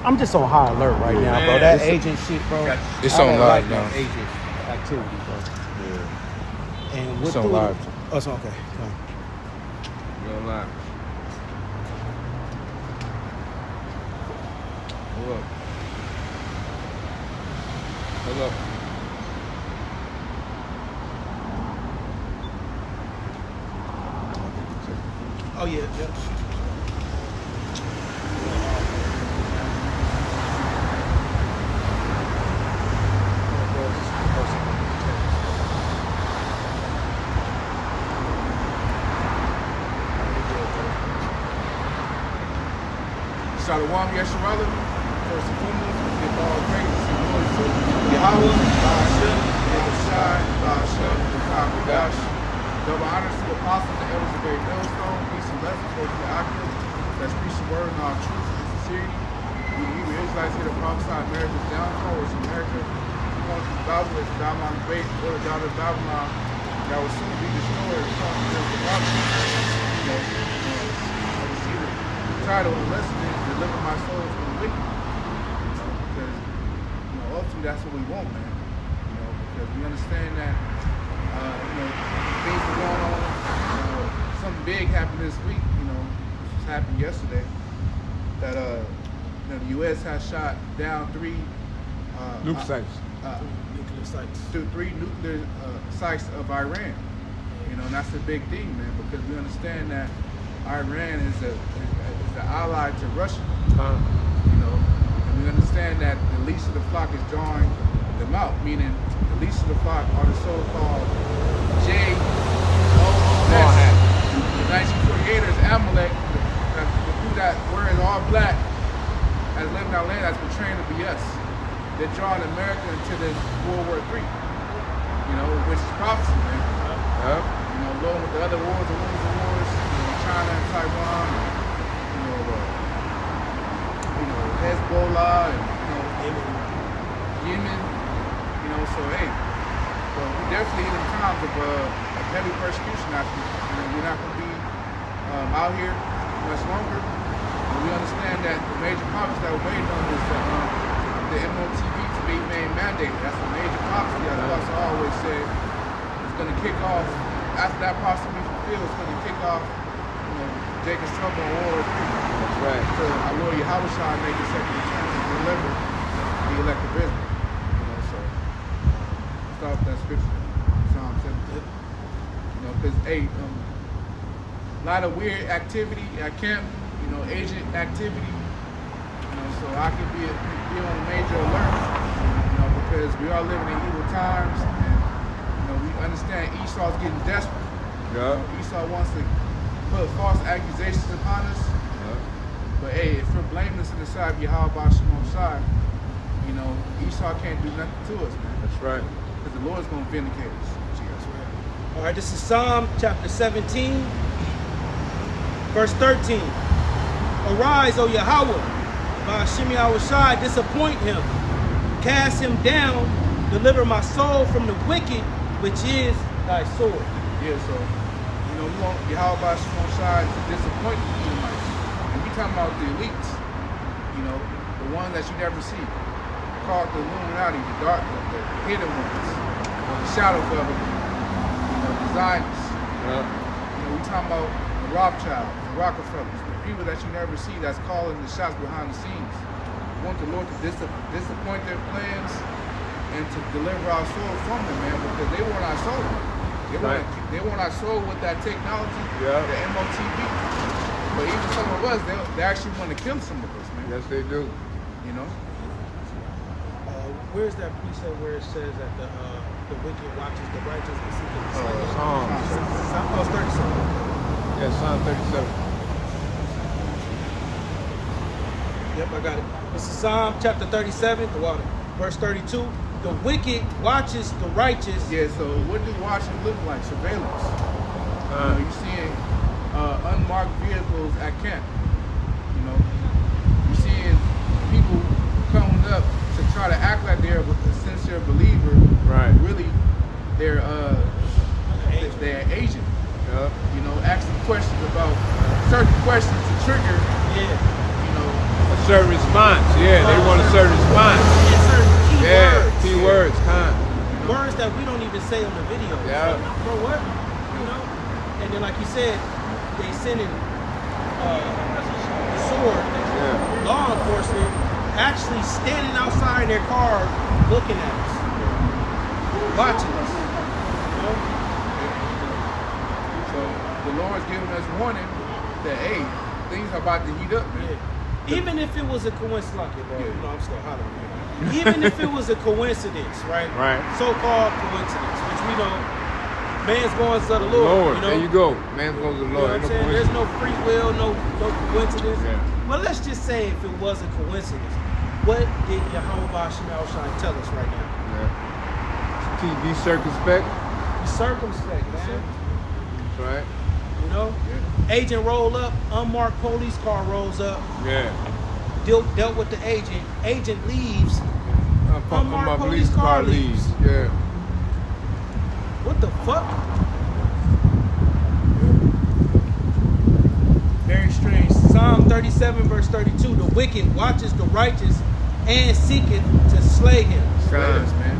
I'm just on high alert right now, bro. Man, That agent shit, bro. It's I on don't live like now. that agent activity, bro. Yeah. And It's what on live. Oh, it's okay. Come. You don't lie. Hold up. Hold up. Oh yeah, yeah. Shalom Yesharala, first and foremost, we give all praise and glory to Yahweh, Ba'ashem, Yahushai, Ba'ashem, Ba'akadosh. Double honors to the apostles and elders of every millstone, peace and blessings for the actors that's preaching the word in all truth and sincerity. We the Hebrew Israelites here to prophesy America's downfall, which America going through Babylon, as Babylon great, or the daughter of Babylon, that will soon be destroyed and come to the Babylon. Title of the lesson is deliver my soul from the wicked. Because ultimately that's what we want, man. Because we understand that things are going on. Something big happened this week. This just happened yesterday. That the U.S. has shot down three Nuke sites. Nuclear sites. Three nuclear sites of Iran. And that's a big thing, man, because we understand that Iran is an ally to Russia. And we understand that the least of the flock is drawing them out, meaning the least of the flock are the so-called JOS. The 1948ers, Amalek, the people that wearing all black, as living our land, that's portraying to be us. They're drawing America into this World War III, which is prophecy, man. Along with the other wars, the rumors of wars, China and Taiwan, Hezbollah and Yemen, so we definitely in times of heavy persecution. We're not going to be out here much longer. But we understand that the major promise that we're waiting on is the MOTV to be made mandated. That's a major prophecy that the Apostle always said is going to kick off. After that prophecy be fulfilled, it's going to kick off Jacob's trouble on World War III. That's right. So our Lord Yahweh shall make the second return to deliver the elect of Israel. So start with that scripture, Psalm 17. Because a lot of weird activity at camp, agent activity. So I can be on a major alert, because we are living in evil times, and we understand Esau's getting desperate. Yeah. Esau wants to put false accusations upon us. But if we're blameless in the sight of Yahweh Ba'ashem side, Esau can't do nothing to us, man. That's right. Because the Lord's going to vindicate us. That's right. All right, this is Psalm chapter 17, verse 13. Arise, O Yahweh, Ba'ashem Yahushai, disappoint him, cast him down, deliver my soul from the wicked, which is thy sword. Yeah, so we want Yahweh Ba'ashem side to disappoint the Edomites. And we talking about the elites, the ones that you never see. Called the Illuminati, the dark, the hidden ones, the shadow government, the Zionists. We talking about the Rothschilds, the Rockefellers, the people that you never see that's calling the shots behind the scenes. We want the Lord to disappoint their plans and to deliver our soul from them, man, because they want our soul. They want our soul with that technology, the MOTV. But even some of us, they actually want to kill some of us, man. Yes, they do. Where's that precept where it says that the wicked watches the righteous and seek the Psalms. Psalm 37. Yeah, Psalm 37. Yep, I got it. This is Psalm chapter 37, verse 32. The wicked watches the righteous. Yeah, so what do watching look like? Surveillance. You're seeing unmarked vehicles at camp. You're seeing people coming up to try to act like they're a sincere believer. Right. Really, they're agent. Asking questions about certain questions to trigger, a certain response. Yeah, they want a certain response. And certain key Yeah, words. key words, kind. Words that we don't even say on the video. Yeah. Bro, what? You know? And then, like you said, they sending the sword, Yeah. law enforcement, actually standing outside their car looking at us, watching us. You know? So the Lord's giving us warning that, hey, things are about to heat up, man. Yeah. Even if it was a coincidence, like it, bro, Yeah. you know, I'm still hot on here. Even if it was a coincidence, right? Right. So-called coincidence, which we know, man's going to the Lord. Lord, you know? there you go. Man goes to the You know Lord. what I'm Ain't no saying? There's coincidence. no free will, no coincidence. Yeah. Well, let's just say if it was a coincidence, what did Yahweh Shemel Shine tell us right now? Yeah. Be circumspect. Be circumspect, man. That's right. You know? Yeah. Agent roll up, unmarked police car rolls up, Yeah. dealt with the agent. Agent leaves. My police car leaves. Yeah. What the fuck? Very strange. Psalm 37 verse 32. The wicked watches the righteous and seeketh to slay him. Slayers, man.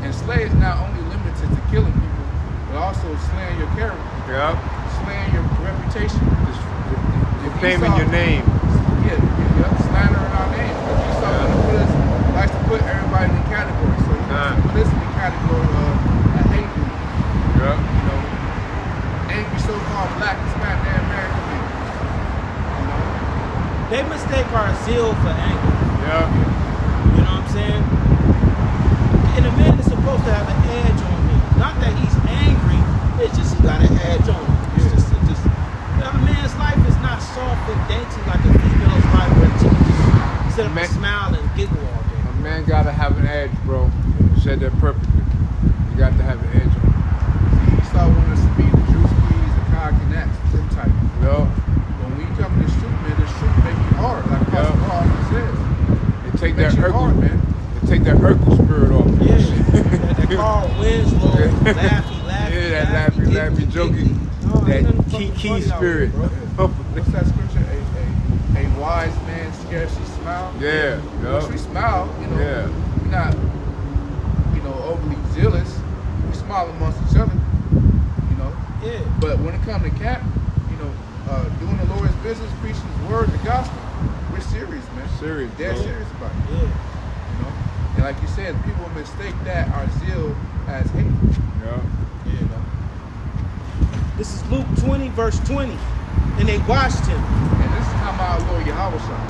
And slay is not only limited to killing people, but also slaying your character, Yep. slaying your reputation. Defaming your name. Yeah, slandering our name. Because Esau likes to put everybody in categories. So he wants to put us in the category of a hate group. Yep. You know, angry so-called black Hispanic American people. You know, They mistake our zeal for anger. Yep. You know what I'm saying? And a man is supposed to have an edge on me. Not that he's angry, it's just he got an edge on him. It's just a man's life is not soft and dainty like a female's life where she can just sit up and smile and giggle all day. A man gotta have an edge, bro. You said that perfectly. You got to have an edge on. see, Esau wanted us to be the Drewskis, the Kyle Connects, them type. Yup. But when you come to this truth, man, this truth make you hard. Like Pastor Paul often says. They take It makes that you hard, man. They take that Urkel spirit off. Yeah, that Carl Winslow, laughy, Yeah, that laughy, jokey. No, ain't That nothing key fucking funny out spirit. here, bro. What's that scripture? A wise man scarcely smile. Yeah, Once we smile, you know, Yeah. we're not, you know, overly zealous. We smile amongst each other, you know. Yeah. But when it comes to camp, you know, doing the Lord's business, preaching His word, the gospel, we're serious, man. Serious, Dead bro. serious about it. Yeah. You know. And like you said, people mistake that our zeal as hate. Yeah. You know. This is Luke 20, verse 20. And they watched him. And this is talking about our Lord Yahweh Shah.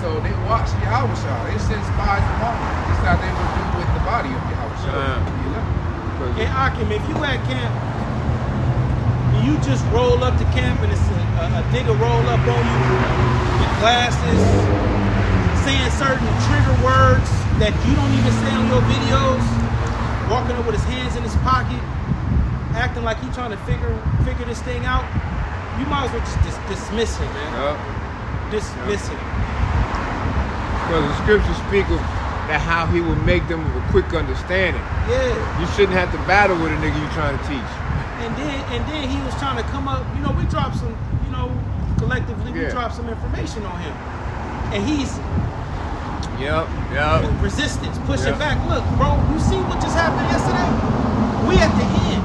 So they watched Yahweh Shah. They sent spies among them. This is how they would do with the body of Yahweh Shah. You know? And Akim, if you at camp, and you just roll up to camp and it's a nigga roll up on you with glasses, saying certain trigger words that you don't even say on your videos, walking up with his hands in his pocket, acting like he trying to figure this thing out, you might as well just dismiss him, man. Yeah. Dismiss him. Because the scriptures speak of that how he will make them of a quick understanding. Yeah. You shouldn't have to battle with a nigga you trying to teach. And then he was trying to come up, you know, we dropped some, you know, collectively we Yeah. dropped some information on him. And he's Yep. resistance, pushing Yeah. back. Look, bro, you see what just happened yesterday? We at the end.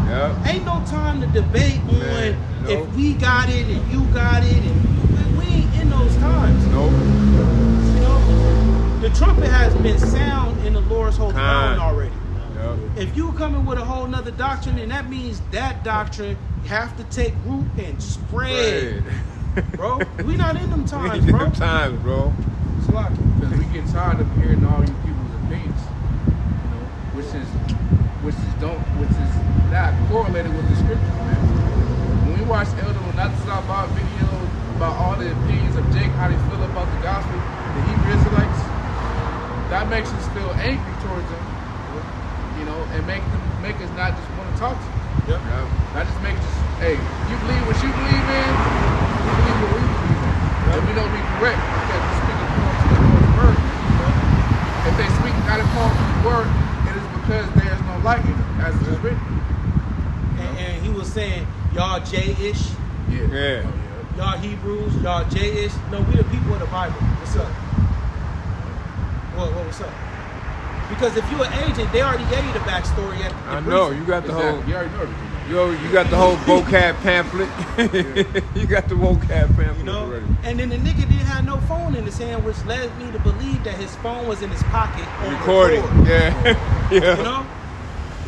Yep. Ain't no time to debate on Man, no. if we got it and you got it, and we ain't in those times. Nope. You know, the trumpet has been sound in the Lord's whole throne already. Yep. If you come in with a whole nother doctrine, then that means that doctrine have to take root and spread, bro. We not in them times, We in bro. them times, bro. Slocky. Because we get tired of hearing all you people's opinions, you know, which is not correlated with the scriptures, man. When we watch Elder Natsabah videos about all the opinions of Jake, how they feel about the gospel, the Hebrew Israelites, that makes us feel angry towards them, you know, and make us not just want to talk to you. Yep. Yep. That just makes us, hey, you believe what you believe in, we believe what we believe in. And we don't be correct because we speak according to the Lord's word. If they speak not according to the word, it is because there is no light in it, as it is written. And he was saying, y'all J-ish. Yeah. Yeah. Oh, Y'all Hebrews, y'all Jayish. No, we the people of the Bible. What's up? What's up? Because if you're an agent, they already gave you the backstory at the I know briefing. you got the Exactly. You already know everything. you got the whole vocab pamphlet. You got the vocab pamphlet You know? already. And then the nigga didn't have no phone in his hand, which led me to believe that his phone was in his pocket on Recording. record. Yeah. Yeah. You know?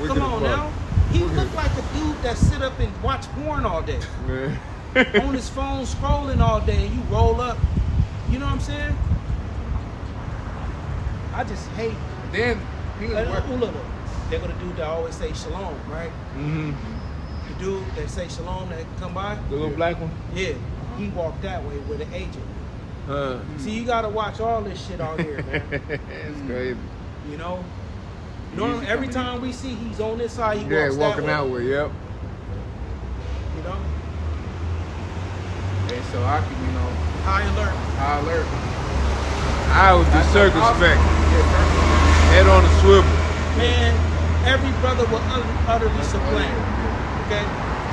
Wicked Come as on fuck. now. He looked like a dude that sit up and watch porn all day. Man. On his phone scrolling all day, and you roll up. You know what I'm saying? I just hate. Then he was working. Look, they're gonna do that always say shalom, right? Mm-hmm. The dude that say shalom that come by, The little black one. yeah, he walked that way with an agent. Huh. See, you gotta watch all this shit out here, man. It's crazy. You know, Easy every coming time we see he's on this side, he Yeah, walks walking that way. out with. Yep. You know, And so I can, high alert. high alert. I would be That's circumspect. Yeah, Head on a swivel. Man, every brother will utterly supplant. Okay,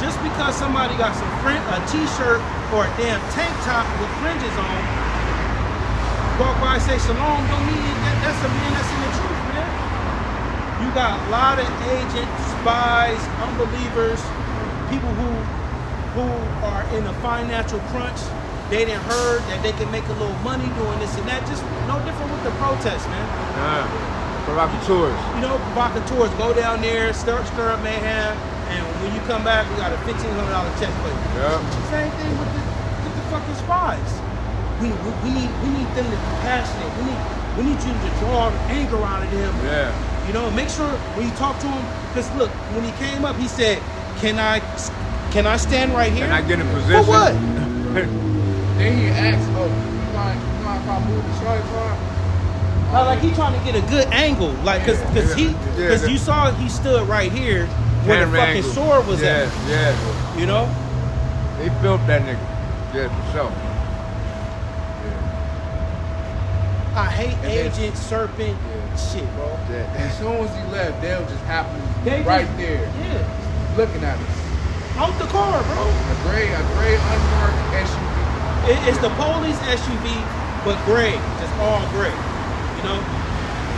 just because somebody got a t-shirt or a damn tank top with fringes on, walk by and say shalom, don't mean that's a man that's in the truth, man. You got a lot of agents, spies, unbelievers, people who are in a financial crunch. They done heard that they can make a little money doing this and that. Just no different with the protests, man. Provocateurs. You know, provocateurs go down there, stir up mayhem, and when you come back, we got a $1,500 check for you. Yep. Same thing with the fucking spies. We need them to be passionate. We need you to draw anger out of them. Yeah. You know, make sure when you talk to him, because look, when he came up, he said, "Can I stand right here?" Can I get in position? For what? Then he asked, "Oh, you mind if I move the tripod?" Like he trying to get a good angle, like because you saw he stood right here where the Camera fucking angle. sword was Yeah, at. yeah. You know, They filmed that nigga. Yeah, for sure. I hate And then- Agent Serpent shit, bro. Yeah. As soon as he left, they'll just happen They right just- there, Yeah, looking at us. out the car, bro. A gray unmarked SUV. It's the police SUV, but gray, just all gray. You know,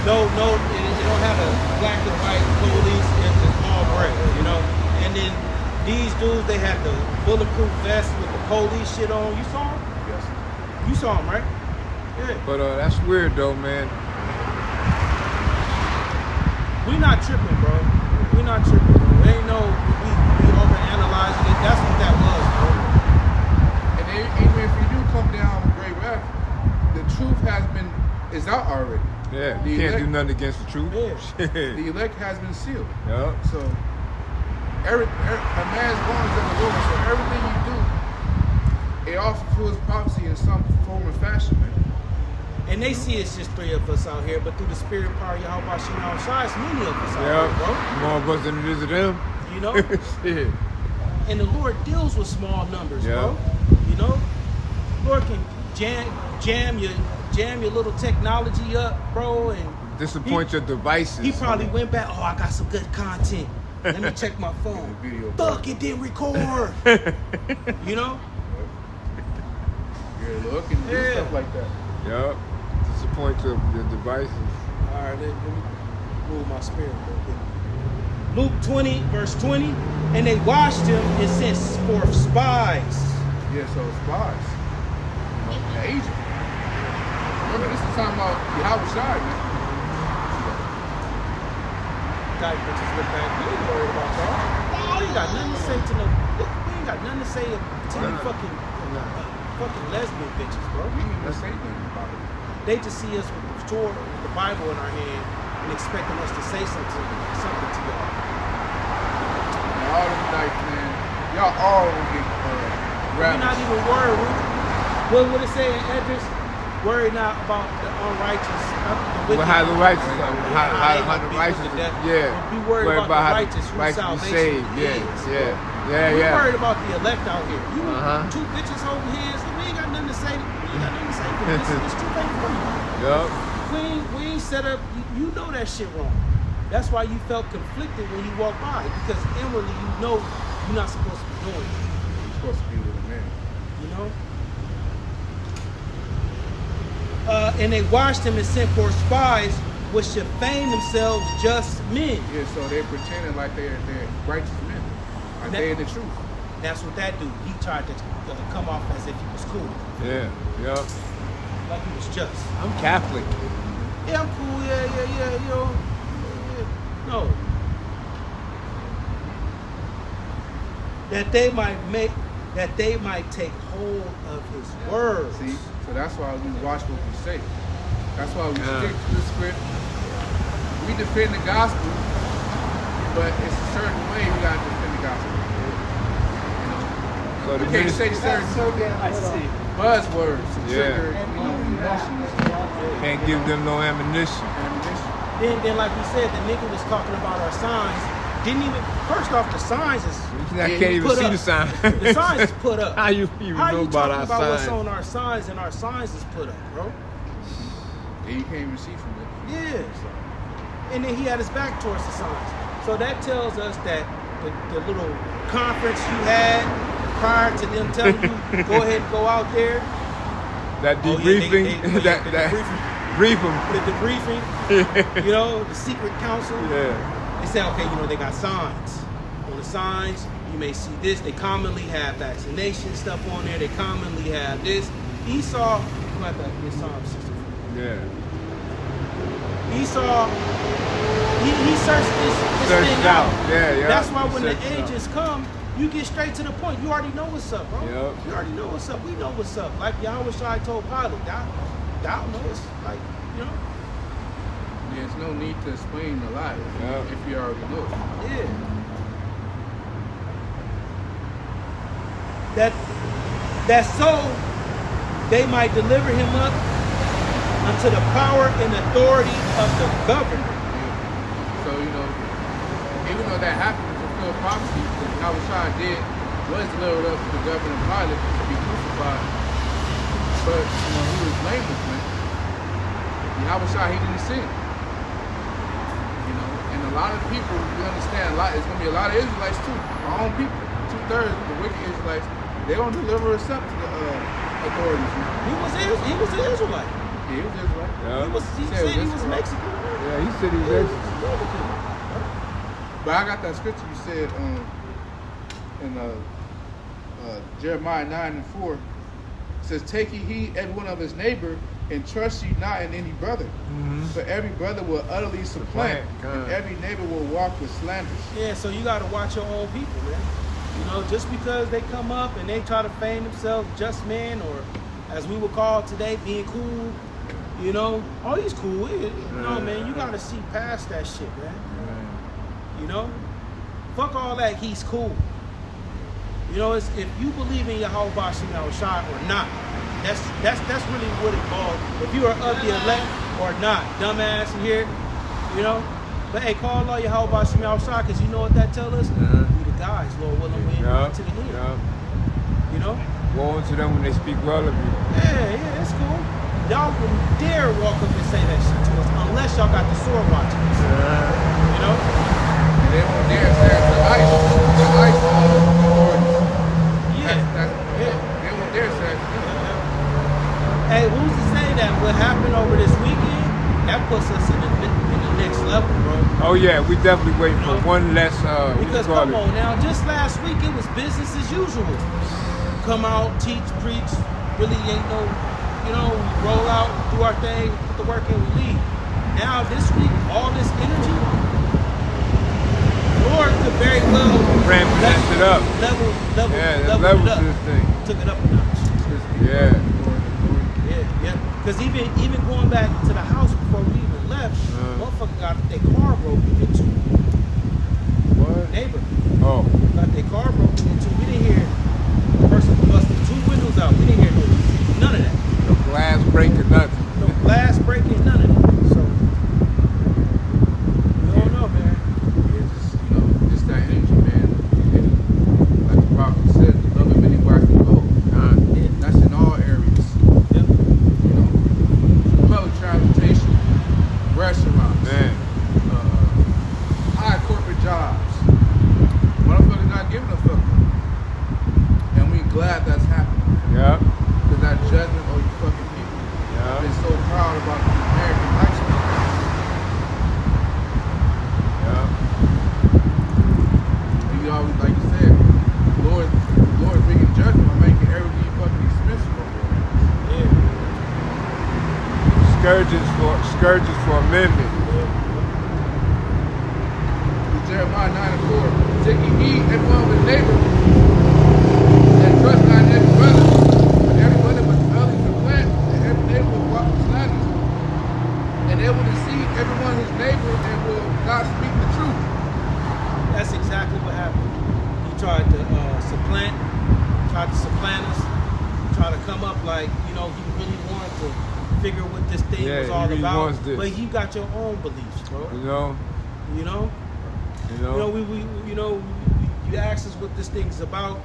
no, it don't have a black and white police. It's just all gray. You know, and then these dudes, they had the bulletproof vest with the police shit on. You saw them? Yes. You saw them, right? Yeah. But that's weird though, man. We not tripping, bro. We not tripping, bro. It ain't no we overanalyzing it. That's what that was, bro. And even if you do come down with Gray Wrath, the truth is out already. Yeah. The You can't elect- do nothing against the truth. Yeah. The elect has been sealed. Yup. So a man's born is in the Lord. So everything you do, it all fulfills prophecy in some form or fashion, man. And they see it's just 3 of us out here, but through the spirit and power of Yahweh Shem outside, it's many of us out Yep. here, bro. More of us than it is of them. You know? Shit. And the Lord deals with small numbers, Yeah. bro. You know? Lord can jam your little technology up, bro, and Disappoint your devices. he probably went back, oh, I got some good content. Let me check my phone. Video Fuck, it didn't record. You know? You're looking to do Yeah. stuff like that. Yup. Disappoint your devices. All right, let me move my spirit real quick. Luke 20, verse 20. And they washed him and sent forth spies. Yeah, so spies. The agent. Remember, this is talking about Yahweh Shai, man. Guy bitches look back. We ain't worried about y'all. We ain't got nothing to say to no. We ain't got nothing to say to you fucking lesbian bitches, bro. We ain't even say nothing about it. They just see us with the Torah, with the Bible in our hand, and expecting us to say something to y'all. And all them nights, man, y'all all will get We're not ravished. even worried. What would it say in Edris? Worry not about the unrighteous. The wicked. Well, how the righteous, How how the be righteous, put to death. yeah. Be worried about the how righteous, who righteous be salvation saved. Yeah, is. yeah, We yeah. worried about the elect out here. You Uh-huh. two bitches holding hands. We ain't got nothing to say. We ain't got nothing to say. This too late for you. Yup. We ain't set up. You know that shit wrong. That's why you felt conflicted when you walked by, because inwardly you know you're not supposed to be doing it. You're supposed to be with a man. You You know? And they watched him and sent for spies, which should feign themselves just men. Yeah, so they're pretending like they're righteous men. Like they're in the truth. That's what that dude. He tried to come off as if he was cool. Yeah. Yep. Like he was just. I'm Catholic. Yeah, I'm cool. Yeah. You know. Yeah. No. That they might take hold of his words. See? So that's why we watch what we say. That's why we stick to the script. We defend the gospel, but it's a certain way we gotta defend the gospel. You know? So the We can't say minister certain buzzwords to trigger, emotions. can't give them no ammunition. Ammunition. Then like we said, the nigga was talking about our signs. Didn't even, first off, the signs is I can't even put see up. the sign. The signs is put up. How you even How know you about talking our about what's signs? on our signs and our signs is put up, bro? Yeah, you can't even see from it. Yeah. And then he had his back towards the signs. So that tells us that the little conference you had prior to them telling you, go ahead and go out there. That Oh, yeah, debriefing, the that debriefing. brief them. The debriefing, you know, the secret council. Yeah. They say, okay, you know, they got signs. On the signs, you may see this. They commonly have vaccination stuff on there. They commonly have this. Esau, come back to Psalm 64. Yeah. Esau, he searched this Searched thing out. out. Yeah. That's why when the Searched it out. ages come, you get straight to the point. You already know what's up, bro. Yep. You already know what's up. We know what's up. Like Yahweh Shai told Pilate, thou knows. Like, you know? There's no need to explain a lot Yeah. if you already know. Yeah. That so they might deliver him up unto the power and authority of the governor. So, you know, even though that happened to fulfill prophecy, that Yahushua did was delivered up to the governor Pilate to be crucified. But, you know, he was blameless, man. Yahushua, he didn't sin. You know, and a lot of people, we understand, it's going to be a lot of Israelites too, our own people. 2/3 of the wicked Israelites, they're going to deliver us up to the authorities, man. He was an Israelite. Yeah, he was Israelite. Yeah. He Said said he this was right. Mexican. Yeah, he said he was exorcist. But I got that scripture you said in Jeremiah 9:4. It says, "Take ye heed every one of his neighbor, and trust ye not in any brother. Mhm. For every brother will utterly supplant, God. and every neighbor will walk with slanders." Yeah, so you got to watch your own people, man. You know, just because they come up and they try to feign themselves just men, or as we would call it today, being cool. You know, oh, he's cool. No, man, you got to see past that shit, man. You know, fuck all that. He's cool. You know, it's, if you believe in Yahweh Bashim Yahushua or not, that's really what it boils. If you are of the elect or not, dumbass in here, you know. But hey, call Allah Yahweh Bashim Yahushua, because you know what that tell us? We the guys, Lord willing, we Yeah. to the end. Yeah. You know? Woe unto them when they speak well of you. Yeah, it's cool. Y'all wouldn't dare walk up and say that shit to us unless y'all got the sword watching us. You know? And they won't dare say it to ICE. The ICE authorities. Yeah. They won't dare say it to them. Hey, who's to say that what happened over this weekend, that puts us in the next level, bro? Oh yeah, we definitely waiting for one less. Because come on now, just last week it was business as usual. Come out, teach, preach, really ain't no, you know, we roll out, do our thing, put the work in, we leave. Now this week, all this energy, Lord could very well ramped it up. Level Yeah, it levels up. this thing. Took it up a notch. Yeah. Yeah. Because even going back to the house before we even left, motherfucker got their car broken into. What? Neighbor Oh. got their car broken into. We didn't hear a person busting 2 windows out. We didn't hear none of that. No glass breaking, nothing. No glass breaking, none of that. So we don't know, man. Yeah, just that energy, man. And like the prophet said, love him many wives can go. Yeah. That's in all areas. Yep. You know, public transportation, restaurants, Man. high corporate jobs. Motherfuckers not giving a fuck. And we glad that's happening. Yeah. scourges for amendment. Jeremiah 9:4. Take ye heed, everyone of his neighbor, and trust not in every brother, but every brother must early to plant, and every neighbor will walk with slander. And they will deceive everyone his neighbor and will not speak the truth. That's exactly what happened. He tried to supplant us, try to come up like, he really wanted to figure what this thing was all he really about. wants this. But you got your own beliefs, bro. You asked us what this thing's about,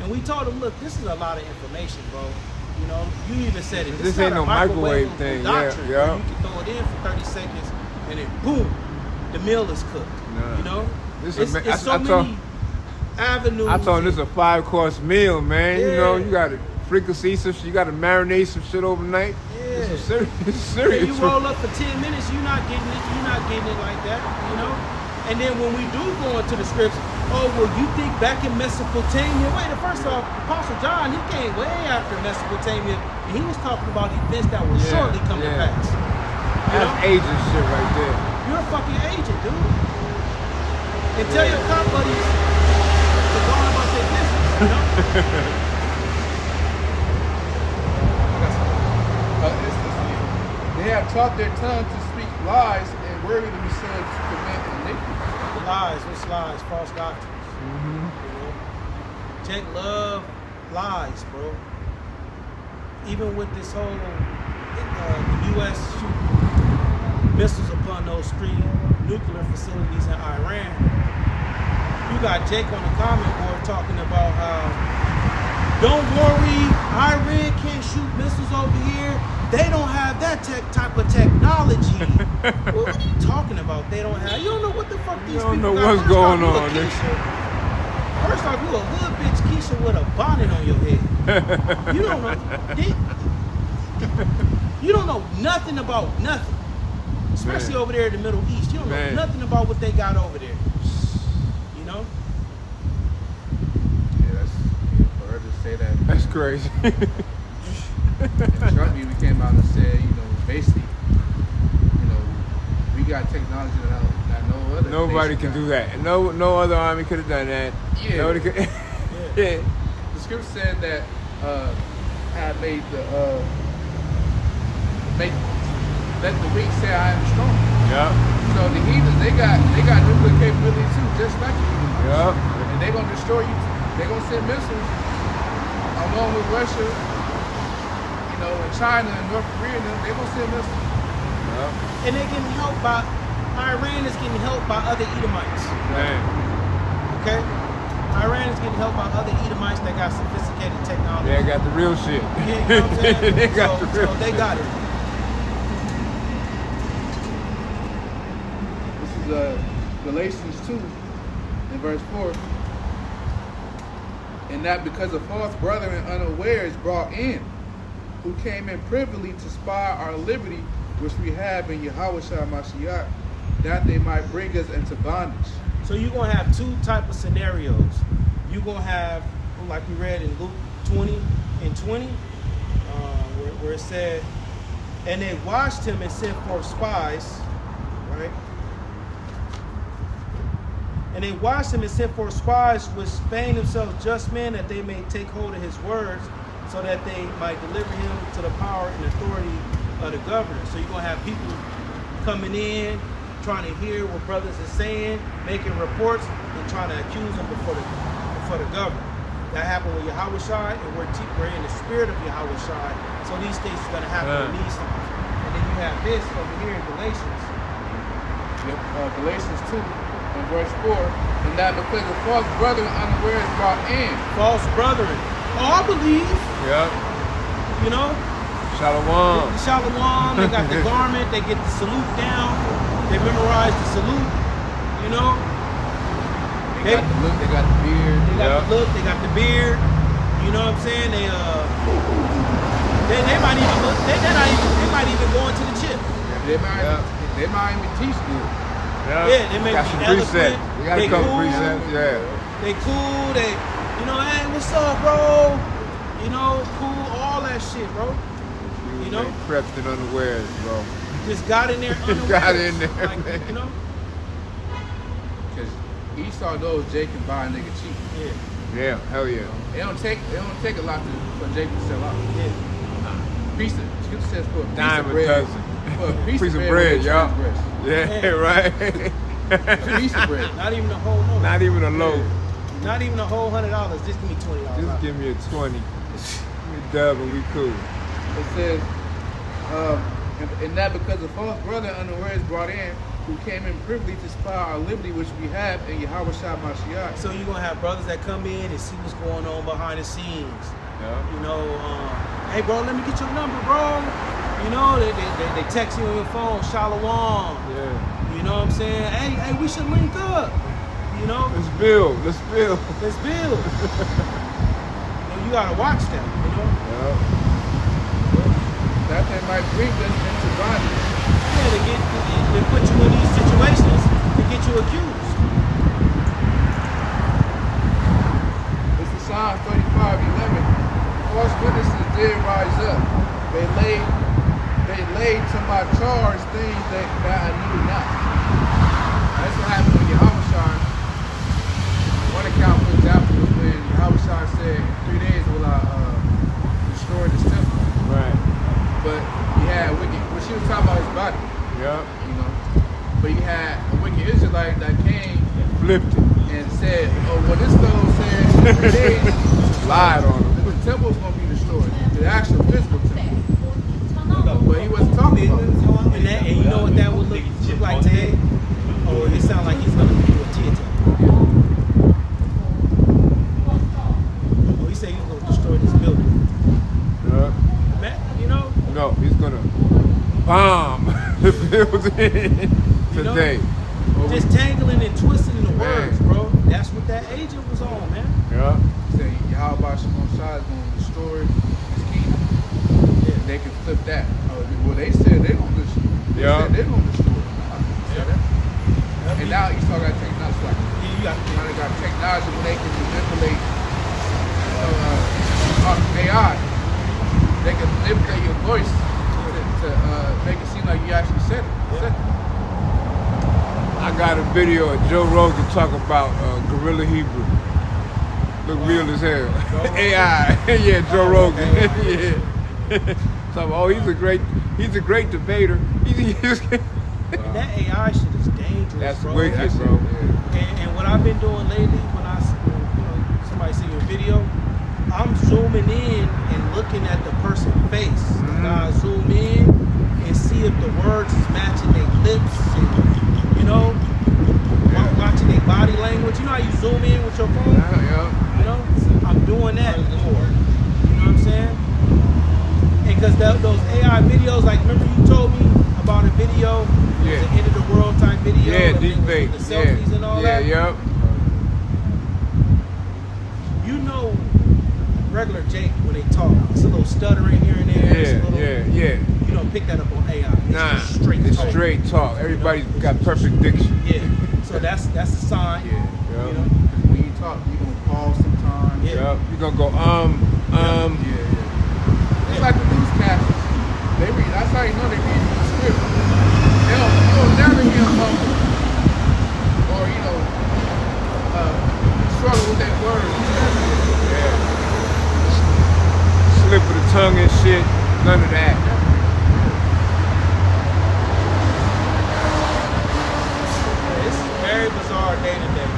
and we told him, look, this is a lot of information, bro. You even said it. This ain't no microwave thing. Doctrine, Yeah. bro. You can throw it in for 30 seconds, and then boom, the meal is cooked. Nah. It's so many avenues. I told him this is a 5-course meal, man. Yeah. You got to fricassee some shit. You got to marinate some shit overnight. Yeah. This is serious. It's Yeah, serious. you roll up for 10 minutes, you're not getting it. You're not getting it like that, And then when we do go into the scripts, you think back in Mesopotamia? Wait, first off, Apostle John, he came way after Mesopotamia, and he was talking about events that will shortly come to pass. That's agent shit right there. You're a fucking agent, dude. And tell your cop buddies to go on about their business, They have taught their tongue to speak lies and worthy themselves to commit iniquity. Lies, what's lies? False doctrines. Jack love lies, bro. Even with this whole the U.S. shooting missiles upon those 3 nuclear facilities in Iran, you got Jake on the comment board talking about how, don't worry, Iran can't shoot missiles over here. They don't have that type of technology. Well, what are you talking about? They don't have. You don't know what the fuck these people got. You don't know what's going on. First off, you a hood bitch Keisha with a bonnet on your head. You don't know. You don't know nothing about nothing. Especially over there in the Middle East. You don't know nothing about what they got over there. Yeah, for her to say that. That's crazy. And Trump even came out and said, basically, we got technology that no other. Nobody can do that. And no other army could have done that. Yeah. Nobody could. Yeah. The scripture said that had made let the weak say I am strong. Yeah. So the heathens, they got nuclear capability too, just like you. Yeah. And they're gonna destroy you. They're gonna send missiles along with Russia, and China and North Korea. They're gonna send missiles. Yeah. And they're getting helped by Iran is getting helped by other Edomites. Man. Okay? Iran is getting helped by other Edomites that got sophisticated technology. They got the real shit. Yeah, you know what I'm saying? They got the real so they got it. This is Galatians 2 in verse 4. And that because a false brethren unawares brought in, who came in privily to spy our liberty, which we have in Yahushua Mashiach, that they might bring us into bondage. So you're going to have 2 type of scenarios. You're going to have, like we read in Luke 20 and 20, where it said, and they watched him and sent forth spies, right? And they watched him and sent forth spies which feigned themselves just men, that they may take hold of his words, so that they might deliver him to the power and authority of the governor. So you're going to have people coming in, trying to hear what brothers are saying, making reports, and trying to accuse them before the governor. That happened with Yahushua, and we're in the spirit of Yahushua. So these things are going to happen in these times. And then you have this over here in Galatians. Yep, Galatians 2 and verse 4. And that because the false brethren unawares brought in. False brethren. Oh, I believe. Yeah. Shalom. Shalom. They got the garment. They get the salute down. They memorize the salute. They got the look. They got the beard. They got the look. They got the beard. You know what I'm saying? They might even look. They might even go into the chip. They might even teach good. Yeah, they make got some eloquent. precepts. They got a couple cool. precepts. Yeah. They cool. They, hey, what's up, bro? Cool. All that shit, bro. You know? They crept in unawares, bro. Just got in there unawares. Got in there, like, man. you know? Because Esau knows Jacob buy a nigga cheap. Yeah, Yeah, hell yeah. It don't take a lot for Jacob to sell out. yeah. Scripture says for a piece Dime of a bread. dozen. For a piece of bread, bread, they y'all. transgress. Yeah, right. A piece of bread. Not even a whole no. Not even a loaf. Not even a whole $100. Just give me $20. Just give me a 20. We dub and we cool. It says, and that because a false brother unawares brought in, who came in privily to spy our liberty which we have in Yahweh Shah Mashiach. So you're going to have brothers that come in and see what's going on behind the scenes. Yeah. You know, hey, bro, let me get your number, bro. You know, they text you on your phone, Shalom. Yeah. You know what I'm saying? Hey, we should link up. You know? Let's build. Let's build. Let's build. You gotta watch that, you know? Yeah. That thing might bring us into bondage. Yeah, they put you in these situations to get you accused. This is Psalm 35:11. False witnesses did rise up. They laid to my charge things that I knew not. That's what happened with Yahweh Shah. One account, for example, was when Yahweh Shah said, in 3 days will I destroy this temple. Right. But he had wicked, well, she was talking about his body, Yeah. you know. But he had a wicked Israelite that came Flipped it. and said, oh, well, this fellow said in 3 days, Lied on him. the temple's going to be destroyed. The actual physical temple. But he wasn't talking about it. And you know what that would look like today? Oh, it sounds like he's gonna do a theater. Oh, he said he's gonna destroy this building. Yeah. Man, you know? No, he's gonna bomb the building today. Just tangling and twisting the Man. words, bro. That's what that agent was on, man. Yeah. He said Yahweh Shimon Shah is going to destroy his kingdom. Yeah. They can flip that. Well, they said they're going to destroy it. Yeah. They're going to destroy it. And now Esau got technology. Like, Yeah, you got now they got technology where they can manipulate AI. They can manipulate your voice to make it seem like you actually said it. I got a video of Joe Rogan talking about Gorilla Hebrew. Look real as hell. AI. Yeah, Joe Rogan. Yeah. So, oh, he's a great debater. that AI shit is dangerous, That's bro. wicked, bro. And what I've been doing lately, when somebody see your video, I'm zooming in and looking at the person's face. I zoom in and see if the words is matching their lips, and, you know, watching their body language. You know how you zoom in with your phone? Yeah. You know, I'm doing that more. You know what I'm saying? And because those AI videos, like, remember you told me about a video, it was Yeah. an end of the world type video, Yeah, and it deep was fake. with the selfies and all that. Yeah, You know, regular Jake when they talk, it's a little stuttering here and there. It's a little, yeah. You don't pick that up on AI. It's Nah, just straight it's talk. straight talk. Everybody's got perfect diction. Yeah. So that's a sign. Yeah. You know? Because when you talk, you going to pause sometimes. Yeah. Yep. You're gonna go Yeah. It's like the newscasters. They read. That's how you know they read the script. You'll never hear them mumble or struggle with that word. Yeah. Slip of the tongue and shit. None of that. It's a very bizarre day today.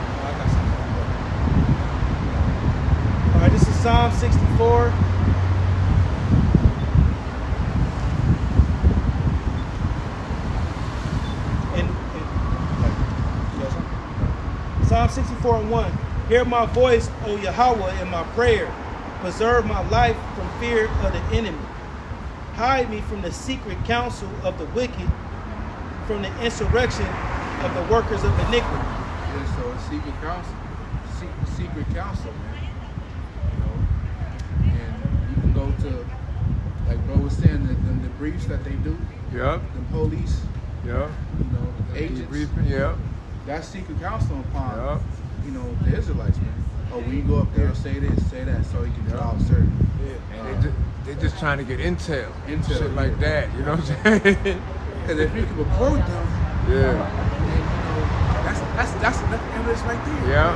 Oh, I got something. All right, this is Psalm 64. Psalm 64:1. Hear my voice, O Yahweh, in my prayer. Preserve my life from fear of the enemy. Hide me from the secret counsel of the wicked, from the insurrection of the workers of iniquity. Yeah, so it's secret counsel. Secret counsel, man. And you can go to, like bro was saying, the briefs that they do, Yep. the police, Yep. the agents. Briefing. Yep. That's secret counsel upon, Yep. the Israelites, man. Oh, we go up there and say this, say that, so he can draw out certain Yeah. And they're just trying to get intel. Intel, Shit like yeah. that, you know what I'm saying? Because if you can record them, Yeah. then, that's enough evidence right there. Yeah.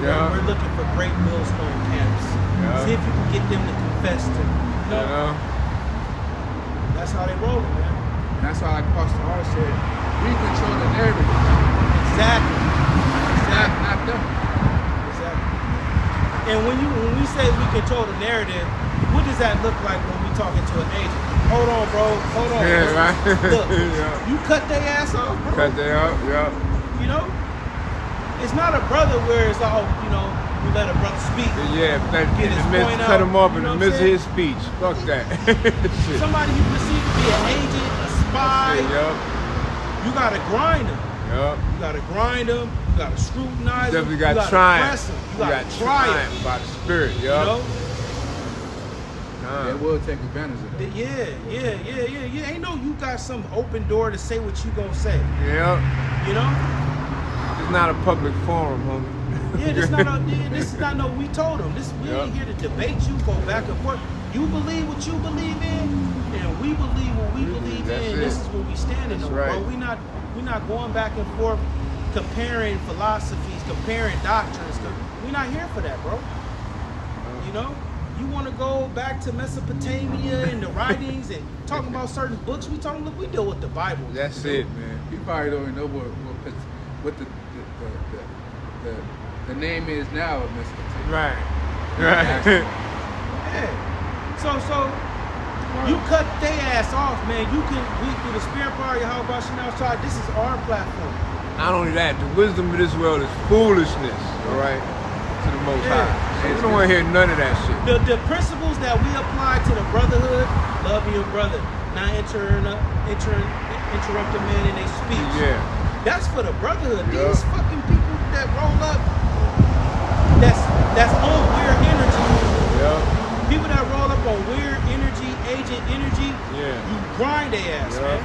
Yeah. We're looking for great millstone camps. Yeah. See if you can get them to confess to. You know? That's how they roll, man. And that's why, like Pastor R said, we control the narrative, Exactly. not them. Exactly. And when we say we control the narrative, what does that look like when we talking to an agent? Hold on, bro. Hold on. Yeah, right. Look, Yeah. you cut their ass off, bro. Cut that out, yeah. You know, it's not a brother where it's all, you know, we let a brother speak. Yeah, that, Get his point cut out, him off you in know the what I'm midst of saying? his speech. Fuck that. Shit. Somebody you perceive to be an agent, a spy, Yup. you gotta grind them. Yup. You gotta grind them. You gotta scrutinize them. Definitely you got gotta triumph. press them. You You gotta got try triumph them. by the spirit, You yup. know? They will take advantage of that. Yeah. Ain't no you got some open door to say what you gonna say. Yep. You know? It's not a public forum, homie. Yeah, this is not no. We told them this. We ain't here to debate you. Go back and forth. You believe what you believe in, and we believe what we believe That's in. it. This is what we standing That's on, right. bro. We not going back and forth, comparing philosophies, comparing doctrines. We're not here for that, bro. You know, you want to go back to Mesopotamia and the writings and talking about certain books. We talking, look, we deal with the Bible. That's it, man. You probably don't even know what the name is now of Mesopotamia. Right. Right. Yeah. So you cut their ass off, man. We through the spirit power of Yahweh Shem outside. This is our platform. Not only that, the wisdom of this world is foolishness, all right, to the Most Yeah. High. So we don't want to hear none of that shit. The principles that we apply to the brotherhood, love your brother, not interrupt a man in their speech. Yeah. That's for the brotherhood. Yeah. These fucking people that roll up, that's on weird energy. Yeah. People that roll up on weird energy, agent energy, Yeah. you grind their ass, Yeah. man.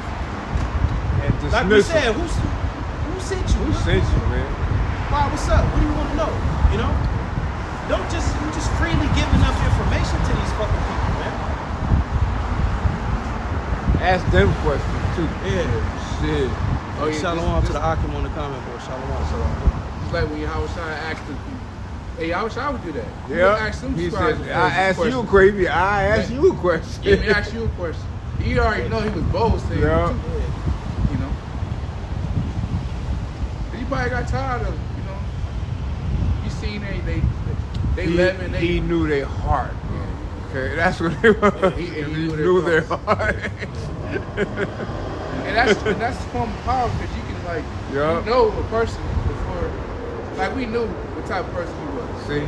And Like we dismiss said, them. who sent you? Who sent you, man? Why, what's up? What do you want to know? You know? Don't just freely give enough information to these fucking people, man. Ask them questions too. Yeah. Shit. Oh, yeah, Shalom this- to the Akim on the comment board. Shalom. It's like when Yahweh Shai asked them, hey, Yahweh Shai would do that. He would Yeah. ask them He scribes said, and I Pharisees asked you a questions. question. I asked you a question. Yeah, let me ask you a question. You already know he was bold saying Yeah. it too, you know. He probably got tired of, you know. You seen they living, they He knew their heart. Okay, that's what it was. He He knew knew their their heart. and that's a form of power because you can like Yeah. you know a person before, like we knew what type of person he was. See? You know,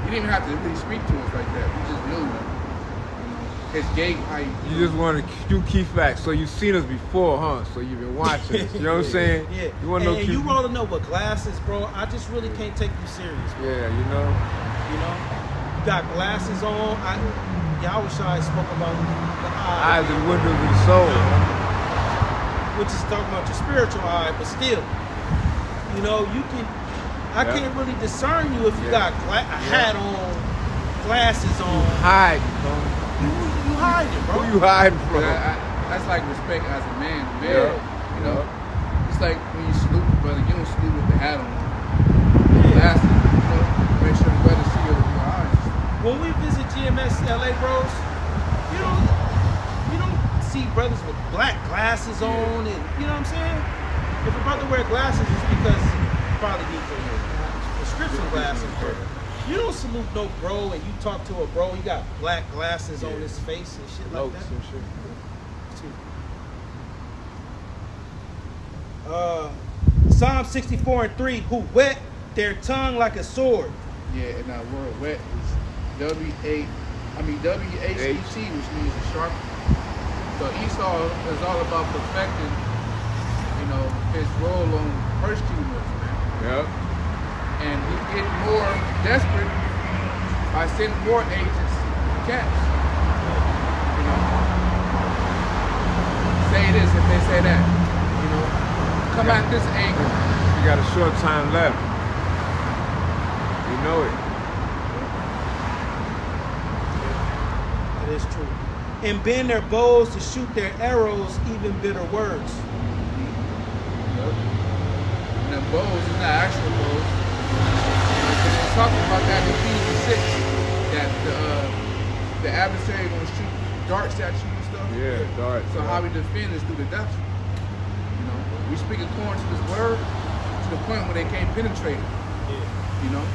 you didn't even have to really speak to us like that. We just knew, you know, his gait, how he. You just want to do key facts. So you've seen us before, huh? So you've been watching us. You know what I'm saying? Yeah. You want to know and key you rolling up with glasses, bro. I just really can't take you serious, bro. Yeah, you know? You know? You got glasses on. Yahweh Shai spoke about the eye, Eyes are the windows of the soul. which is talking about your spiritual eye, but still, you know, I Yeah. can't really discern you if you Yeah. got a hat on, glasses on. Hide, bro. You hiding, bro. Who you hiding from? That's like respect as a man, Yeah. You know, it's like when you salute the brother, you don't salute with the hat on. Yeah. Glasses, you know, make sure the brother see you with your eyes. When we visit GMS LA, bros, you don't see brothers with black glasses on, and you know what I'm saying. If a brother wear glasses, it's because he probably needs prescription glasses. But you don't salute no bro, and you talk to a bro, he got black glasses on his face and shit like Notes that. and shit. Psalm 64:3, who wet their tongue like a sword. Yeah, and that word wet is WHEC, which means a sharp. So Esau is all about perfecting, you know, his role on persecuting us, man. Yep. And he's getting more desperate by sending more agents to camps. You know, say this if they say that. You know, come at this angle. You got a short time left. You know it. That is true. And bend their bows to shoot their arrows, even bitter words. Yep. And the bows is not actual bows. It's talking about that in Ephesians 6, that the adversary gonna shoot darts at you and stuff. Yeah, darts. So how we defend is through the depth. You know, we speak according to this word to the point where they can't penetrate it. Yeah. You know,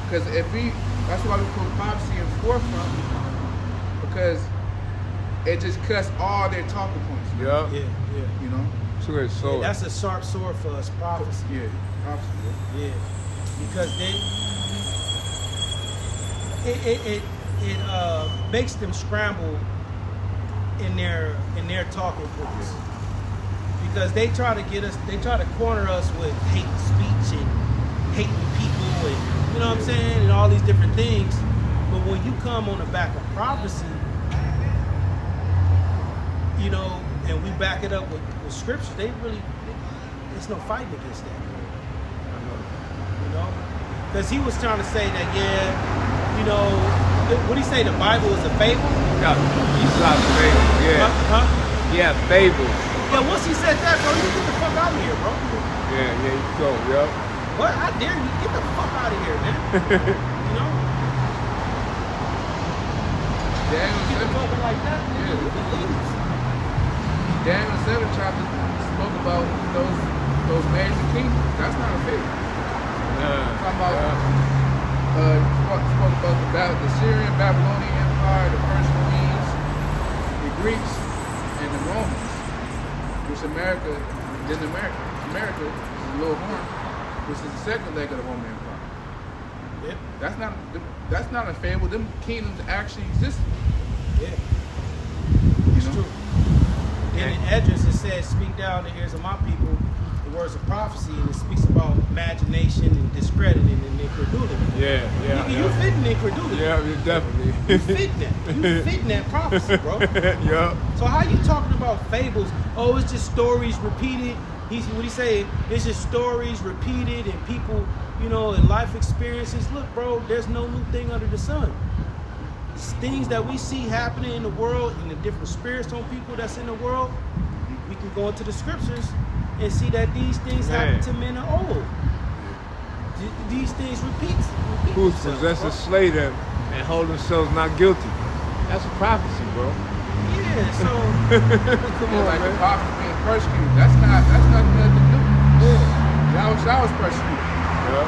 because that's why we put prophecy in the forefront, because it just cuts all their talking points. Yup. Yeah, yeah. You know. Two-edged Yeah, sword. that's a sharp sword for us, prophecy. Yeah. Prophecy. Yeah, because it makes them scramble in their talking points, because they try to corner us with hate speech and hating people, and you know what I'm saying, and all these different things. But when you come on the back of prophecy, you know, and we back it up with scripture, there's no fighting against that. You know, because he was trying to say that, yeah, you know, what do you say? The Bible is a fable? Yeah, he's not fables. Yeah. Huh? Yeah, fables. Yeah. Once he said that, bro, you get the fuck out of here, bro. Yeah, you go. Yup. What? I dare you, get the fuck out of here, man. You know? Daniel Get the 7, fuck like that, man. Yeah. You can leave. Daniel 7 chapter spoke about those major kingdoms. That's not a fable. Talking about spoke about the Syrian, Babylonian Empire, the Persian Medes, the Greeks, and the Romans. Which America is a little horn, which is the second leg of the Roman Empire. Yep. That's not a fable. Them kingdoms actually exist. Yeah. You It's know? true. And in Esdras it says, "Speak down the ears of my people the words of prophecy," and it speaks about imagination and discrediting and incredulity. Yeah, Nigga, you fitting incredulity. Yeah, definitely. You fitting that. You fitting that prophecy, bro. Yup. So how you talking about fables? Oh, it's just stories repeated. What he say? It's just stories repeated and people, you know, and life experiences. Look, bro, there's no new thing under the sun. It's things that we see happening in the world and the different spirits on people that's in the world. We can go into the scriptures and see that these things happen to men of old. These things repeat Who's themselves, possessed bro. to slay them and hold themselves not guilty. That's a prophecy, bro. Yeah, so Come on, Like the man. prophets being persecuted. That's not nothing to do. That was persecuted. Yeah.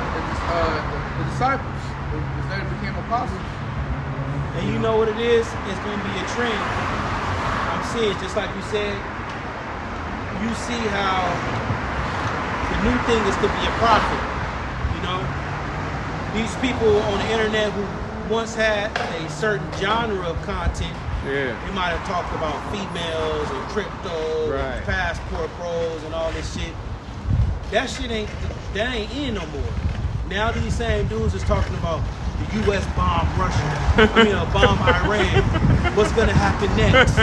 The disciples, the later became apostles. and you know what it is? It's going to be a trend. I'm seeing, just like you said, you see how the new thing is to be a prophet. You know, these people on the internet who once had a certain genre of content, Yeah. they might have talked about females and crypto, Right. and passport bros, and all this shit. That shit ain't in no more. Now these same dudes is talking about the U.S. bomb Russia. Bomb Iran. What's gonna happen next?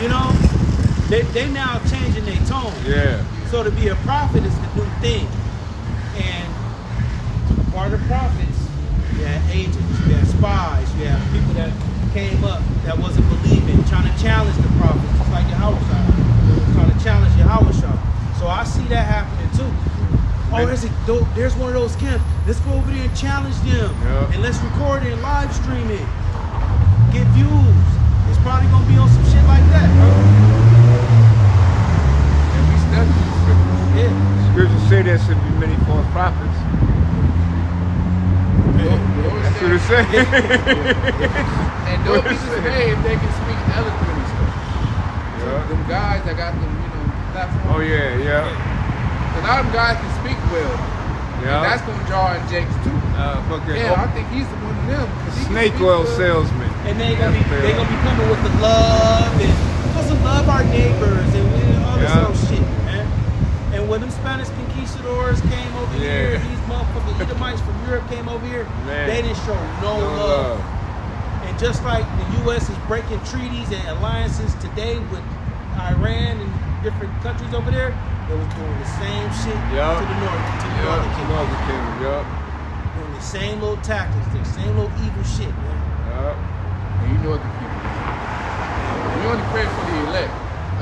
You know, they now changing their tone. Yeah. So to be a prophet is the new thing. And part of prophets, you had agents, you had spies, you had people that came up that wasn't believing, trying to challenge the prophets, just like Yahushua, trying to challenge Yahushua. So I see that happening too. Oh, there's one of those camps. Let's go over there and challenge them. Yeah. And let's record it and live stream it. Get views. It's probably gonna be on some shit like that, bro. And we study these scriptures. Yeah. Scriptures say there should be many false prophets. That's what it says. And don't be dismayed if they can speak eloquent and stuff. Yeah. Them guys that got them, platforms. Oh yeah, yeah. A lot of them guys can speak well. Yeah. And that's gonna draw in Jakes too. Fucking Yeah, I think he's the one of them. 'cause he can snake speak oil well. salesman. And they gonna be coming with the love and supposed to love our neighbors and all this Yeah. other shit, man. And when them Spanish conquistadors came over here, Yeah. these motherfucking Edomites from Europe came over here, Man. they didn't show no love. And just like the U.S. is breaking treaties and alliances today with Iran and different countries over there, they was doing the same shit Yup. to the northern kingdom. Northern Kingdom, yup. Doing the same little tactics, the same little evil shit, man. Yup. And you know what the people.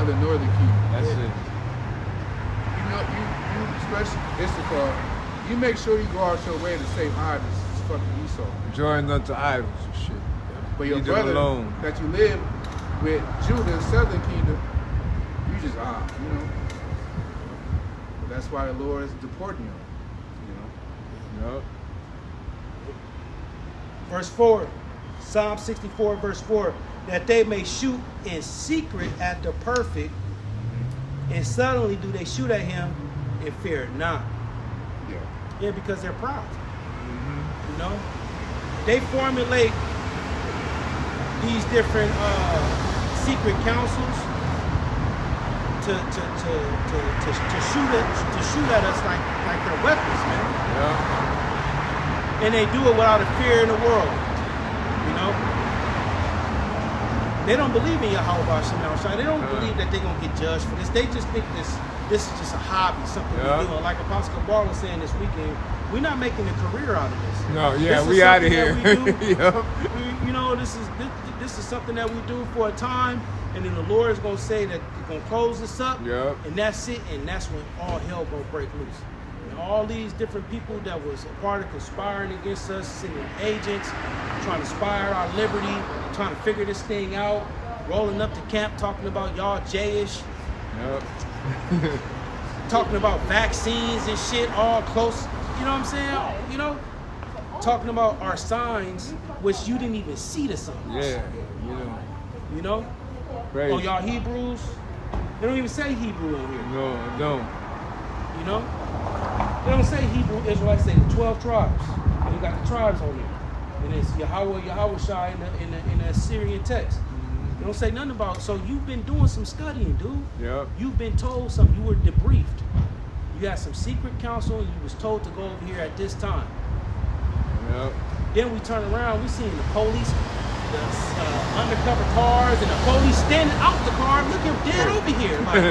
the northern kingdom. That's it. You know, you especially Issachar, you make sure you go out your way to say hi to fucking Esau. Join unto idols and shit. But your Leave them brother alone. that you live with, Judah, southern kingdom, you just you know. That's why the Lord is deporting you. You know. Yup. Verse 4, Psalm 64, verse 4, that they may shoot in secret at the perfect, and suddenly do they shoot at him and fear not. Yeah. Yeah, because they're proud. You know? They formulate these different secret councils to shoot at us like they're weapons, man. Yeah. And they do it without a fear in the world. You know? They don't believe in Yahweh Hashem outside. They don't believe that they're gonna get judged for this. They just think this is just a hobby, something we do. And like Apostle Kabar was saying this weekend, we're not making a career out of this. No, yeah, This is we out of something here. that we do. Yup. You know, this is something that we do for a time, and then the Lord is gonna say that He's gonna close this up, Yep. and that's it, and that's when all hell gonna break loose. And all these different people that was a part of conspiring against us, sending agents, trying to spy our liberty, trying to figure this thing out, rolling up to camp talking about y'all Jayish, Yup. talking about vaccines and shit, all close. You know what I'm saying? You know, talking about our signs, which you didn't even see the signs. Yeah. You know. You know? Crazy. Oh, y'all Hebrews? They don't even say Hebrew on here. No, I don't. You know? They don't say Hebrew Israelites, say the 12 tribes. And you got the tribes on here. And it's Yahweh Shai in the Assyrian text. They don't say nothing about it. So you've been doing some studying, dude. Yep. You've been told something. You were debriefed. You got some secret counsel, and you was told to go over here at this time. Yep. Then we turn around, we seen the police, the undercover cars, and the police standing out the car, looking dead over here. Like,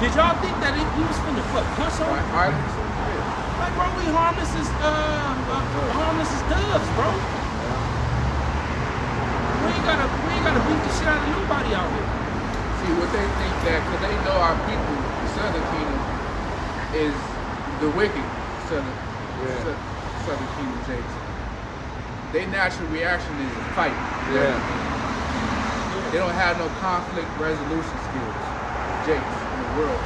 did y'all think that we was finna punch someone? Like, bro, we harmless as doves, bro. We ain't gotta beat the shit out of nobody out here. See what they think that because they know our people, the southern kingdom, is the wicked southern kingdom Jakes. Their natural reaction is to fight. Yeah. They don't have no conflict resolution skills, Jakes, in the world.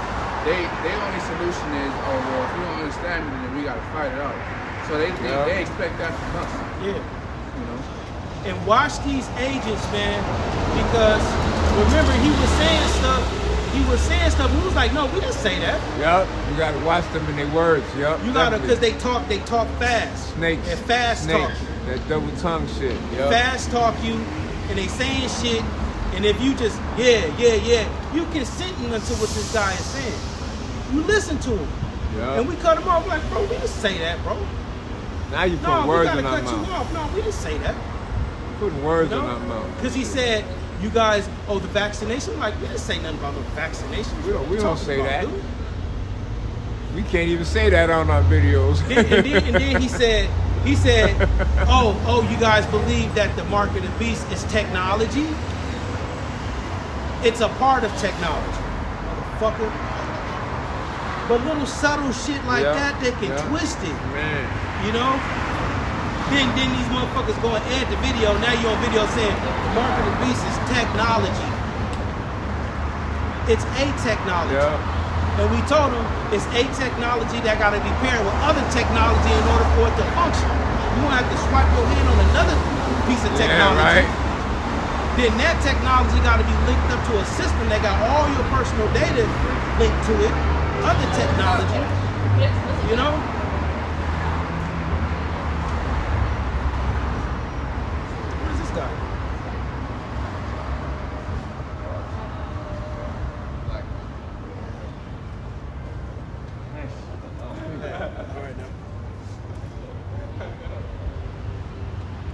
Their only solution is, oh well, if you don't understand me, then we gotta fight it out. So they expect that from us. Yeah. You know? And watch these agents, man, because remember he was saying stuff. We was like, no, we didn't say that. Yep. You gotta watch them in their words. Yep. You gotta, because they talk fast. Snakes. And fast Snakes. talk. That double tongue shit. Yep. Fast talk you, and they saying shit, and if you just, you consenting unto what this guy is saying. You listen to him. Yep. And we cut him off like, bro, we didn't say that, bro. Now you put No, we words gotta in our cut you mouth. off. No, we didn't say that. Putting words in our mouth. Because he said, you guys, the vaccination? We're like, we didn't say nothing about no vaccination. We don't What you say talking that. about, dude? We can't even say that on our videos. And then he said, oh, you guys believe that the mark of the beast is technology? It's a part of technology, motherfucker. But little subtle shit like that, they can twist it. Man. You know? Then these motherfuckers go and add the video. Now you're on video saying the mark of the beast is technology. It's a technology. Yeah. And we told them it's a technology that got to be paired with other technology in order for it to function. You won't have to swipe your hand on another piece of technology. Yeah, right. Then that technology got to be linked up to a system that got all your personal data linked to it. Other technology, you know? What is this guy?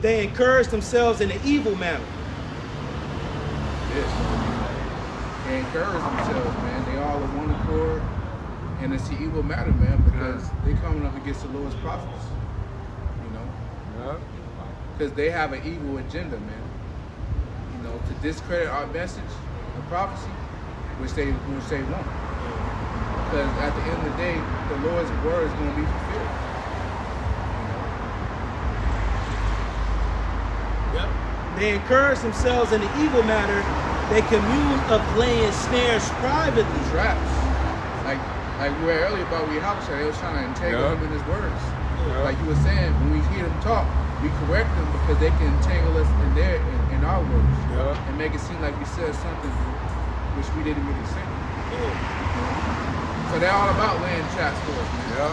They encourage themselves in an evil manner. Yes. They encourage themselves, man. They all in one accord. And it's the evil matter, man, because they coming up against the Lord's prophets. You know? Yeah. Because they have an evil agenda, man. You know, to discredit our message of prophecy, which they won't. Because at the end of the day, the Lord's word is going to be fulfilled. Yep. They encourage themselves in the evil matter. They commune of laying snares privately. Traps. Like we read earlier about Yahweh, they was trying to entangle him in his words. Like you were saying, when we hear them talk, we correct them because they can entangle us in our words and make it seem like we said something which we didn't really say. So they're all about laying traps for us, man.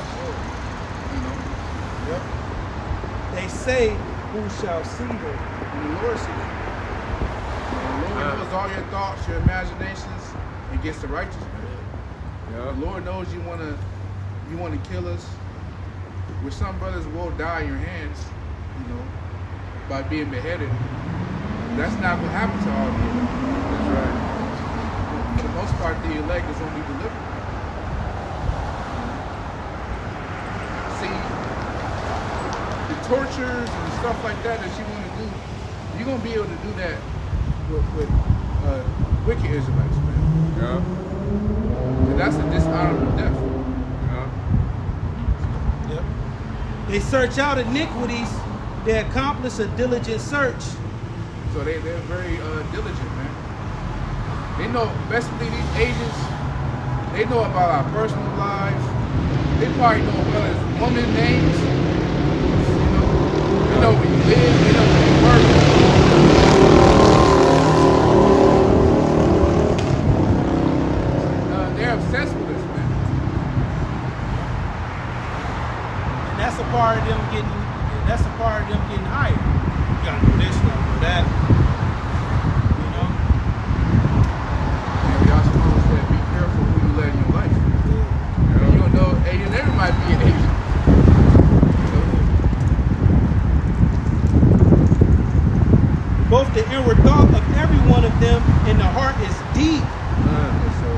They say, who shall see them? And the Lord sees them. The Lord knows all your thoughts, your imaginations, and gets the righteous, man. The Lord knows you wanna kill us. Which some brothers will die in your hands, by being beheaded. That's not what happened to all of you. That's right. For the most part, the elect is only delivered. See, the tortures and stuff like that you want to do, you're going to be able to do that with wicked Israelites, man. And that's a dishonorable death. They search out iniquities. They accomplish a diligent search. So they're very diligent, man. They know, especially these agents, they know about our personal lives. They probably know about as women names. They know where you live. They know where you work. They're obsessed with us, man. And that's a part of them getting hired. You gotta do this, you gotta do that. And Yahshua said, be careful who you let in your life. You don't know, Asian, everybody might be an Asian. Both the inward thought of every one of them in the heart is deep. So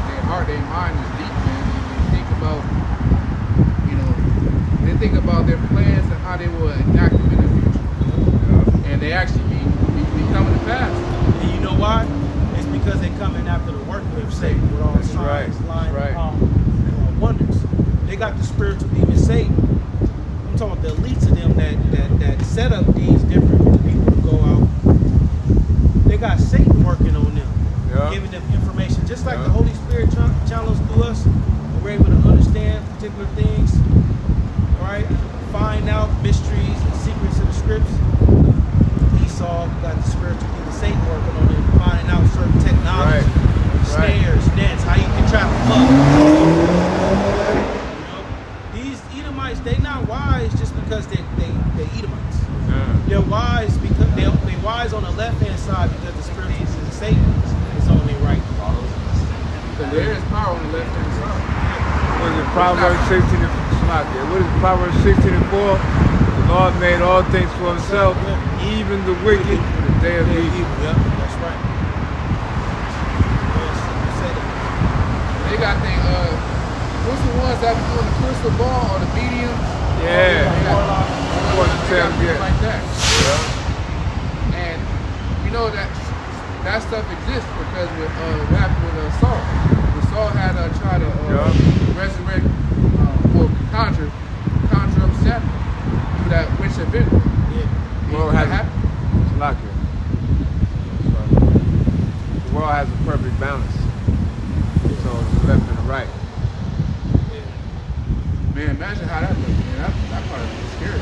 their heart, their mind is deep, man. They think about their plans and how they will enact them in the future. And they actually be coming to pass. And you know why? It's because they're coming after the work of Satan with all signs, lying, wonders. They got the spiritual demon Satan. I'm talking about the elites of them that set up these different people to go out. They got Satan working on them, giving them information. Just like the Holy Spirit channels through us, we're able to understand particular things. Right? Find out mysteries and secrets of the scripts. Esau got the spiritual demon Satan working on it, finding out certain technology, snares, nets, how you can trap them up. These Edomites, they not wise just because they Edomites. They're wise because they're wise on the left hand side because the spiritual demon Satan is on their right. Because there is power on the left hand side. What is it, Proverbs 16 what is Proverbs 16:4? The Lord made all things for himself, even the wicked for the day of evil. Yeah, that's right. They got what's the ones that be doing the crystal ball or the medium? Yeah. Like that. And you know that stuff exists because what happened with Saul. When Saul had tried to resurrect conjure up Samuel through that witch of Endor. The world has it's like it. The world has a perfect balance. So it's the left and the right. Man, imagine how that looks, man. That part is scary.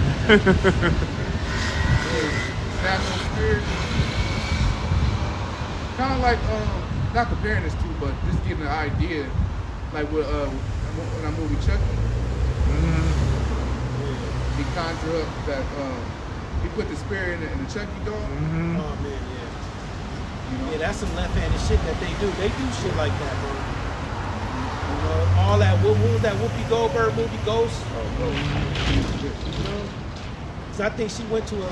National spirit. Kind of like not comparing this to, but just getting an idea, like with when I movie Chucky. He conjure up that he put the spirit in the Chucky doll. Oh man, yeah. Yeah, that's some left-handed shit that they do. They do shit like that, bro. All that. What was that Whoopi Goldberg movie, Ghost? So I think she went to a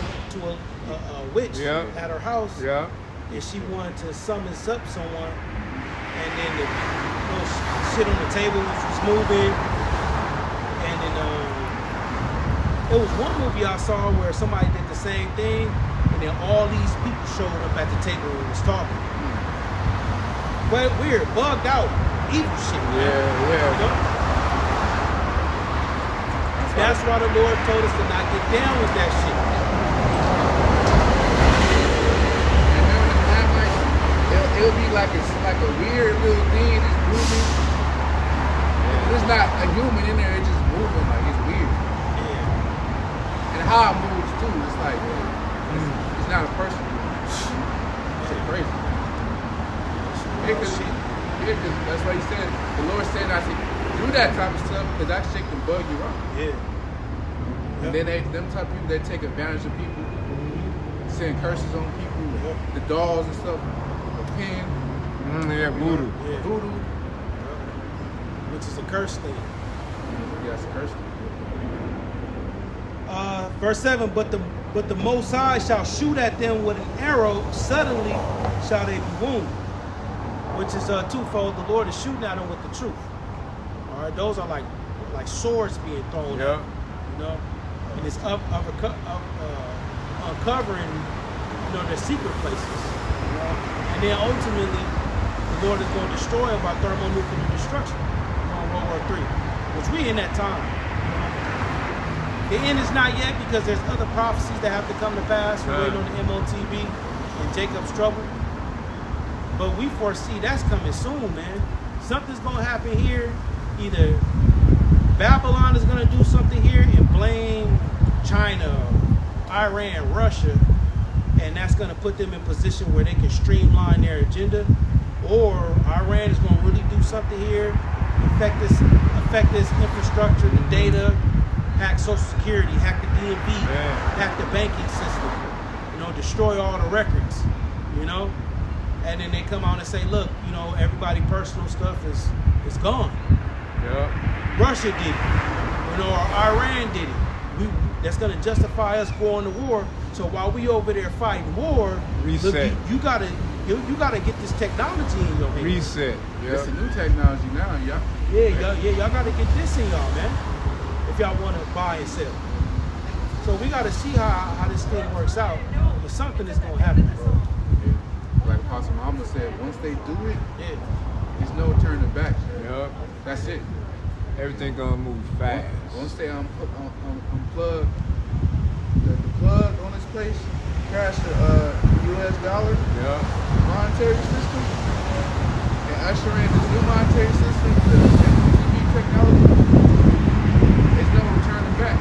witch at her house. Yeah. And she wanted to summon up someone, and then the shit on the table was moving. And then it was one movie I saw where somebody did the same thing, and then all these people showed up at the table and was talking. weird, bugged out, evil shit. Man. Yeah, You yeah. know? That's why the Lord told us to not get down with that shit. And remember the time, like, it'll be like it's like a weird little thing that's moving. There's not a human in there, it's just moving, like it's weird. Yeah. And how it moves too, it's like, it's not a person. It's crazy. Because that's why he said, the Lord said not to do that type of stuff because that shit can bug you out. Yeah. And then them type of people that take advantage of people, send curses on people, the dolls and stuff, the pen, Yeah, voodoo. Yeah. voodoo. Which is a curse thing. Yeah, it's a curse. Verse 7, but the Most High shall shoot at them with an arrow, suddenly shall they be wounded. Which is twofold. The Lord is shooting at them with the truth. All right, those are like swords being thrown at them, you know, and it's uncovering, you know, their secret places. You know? And then ultimately, the Lord is going to destroy them by thermonuclear destruction. World War III, which we in that time. The end is not yet because there's other prophecies that have to come to pass. We're waiting on the MOTB and Jacob's trouble. But we foresee that's coming soon, man. Something's going to happen here. Either Babylon is going to do something here and blame China, Iran, Russia, and that's going to put them in position where they can streamline their agenda. Or Iran is going to really do something here, affect this infrastructure, the data, hack Social Security, hack the DMV, hack the banking system, you know, destroy all the records, you know, and then they come out and say, look, you know, everybody's personal stuff is gone. Yeah. Russia did it, you know, or Iran did it. That's going to justify us going to war. So while we over there fighting war, Reset. look, you gotta get this technology in your hand. Reset. It's a Yeah. new technology now, y'all. Y'all gotta get this in y'all, man. If y'all want to buy and sell. So we gotta see how this thing works out. But something is gonna happen, bro. Like Apostle Muhammad said, once they do it, Yeah. there's no turning back. Yep. That's it. Everything gonna move fast. Once they unplug the plug on this place, crash the US dollar Yeah. monetary system, and usher in this new monetary system, the MTV technology, there's no turning back.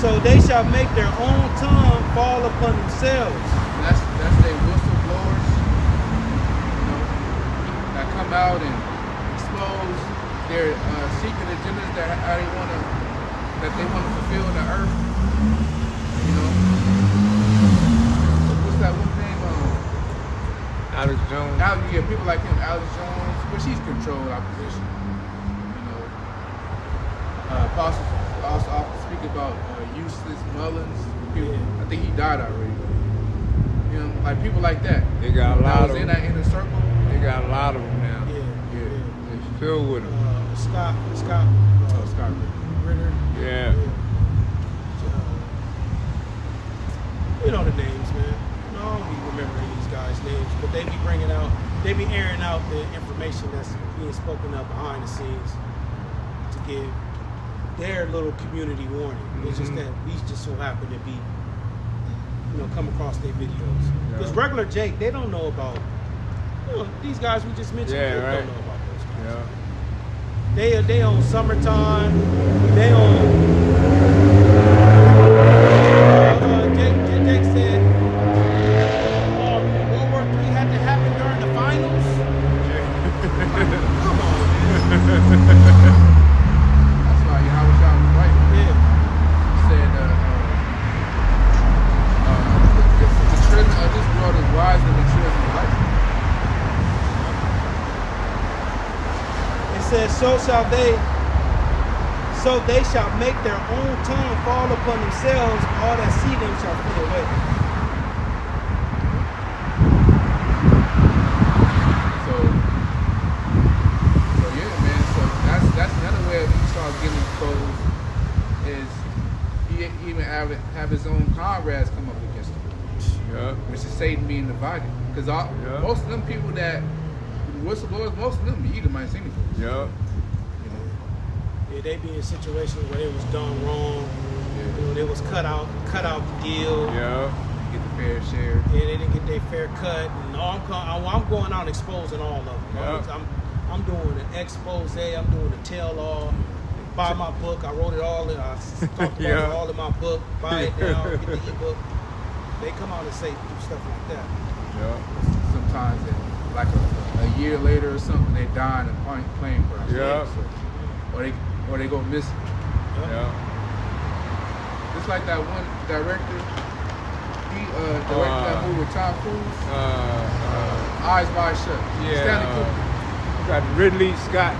So they shall make their own tongue fall upon themselves. And that's their whistleblowers, you know, that come out and expose their secret agendas that they want to fulfill in the earth. You know, what's that one name? Alex Jones. Yeah, people like him, Alex Jones, but she's controlled opposition. You know, apostles also often speak about Eustace Mullins. People, I think he died already. You know, like people like that. They got a that lot was of in them. that inner circle. They got a lot of them now. Yeah. It's filled with them. Scott Scott Ritter. Yeah. You know the names, man. I don't be remembering these guys' names, but they be airing out the information that's being spoken of behind the scenes to give their little community warning. It's just that we just so happen to be, you know, come across their videos. Because regular Jake, they don't know about, you know, these guys we just mentioned. Yeah, They right. don't know about those guys. Yeah. They on Summertime. They on. Jake said, World War III had to happen during the finals. Come on, man. That's why Yahweh Shah was right. Yeah. He said the children of this world is wiser than the children of light. It says, so they shall make their own tongue fall upon themselves, all that see them shall flee away. So yeah, man. So that's another way of Esau getting exposed is he even have his own comrades come up against him. Yeah. which is Satan being divided. Because most of them people that whistleblowers, most of them be Edomites anyway. Yeah. You know. Yeah, they be in situations where it was done wrong. Yeah. You know, they was cut out the deal. Yeah. Get the fair share. Yeah, they didn't get their fair cut. And I'm going out exposing all of them. Yeah. I'm doing an expose. I'm doing a tell-all. Buy my book. I wrote it all. I talked about it all in my book. Buy it now. Get the ebook. They come out and say do stuff like that. Yeah. Sometimes, like a year later or something, they die in a plane crash. Yeah. Or they go missing. Yeah. Just like that one director. He directed that movie with Tom Cruise. Eyes Wide Shut. Yeah. Stanley Kubrick. Got Ridley Scott.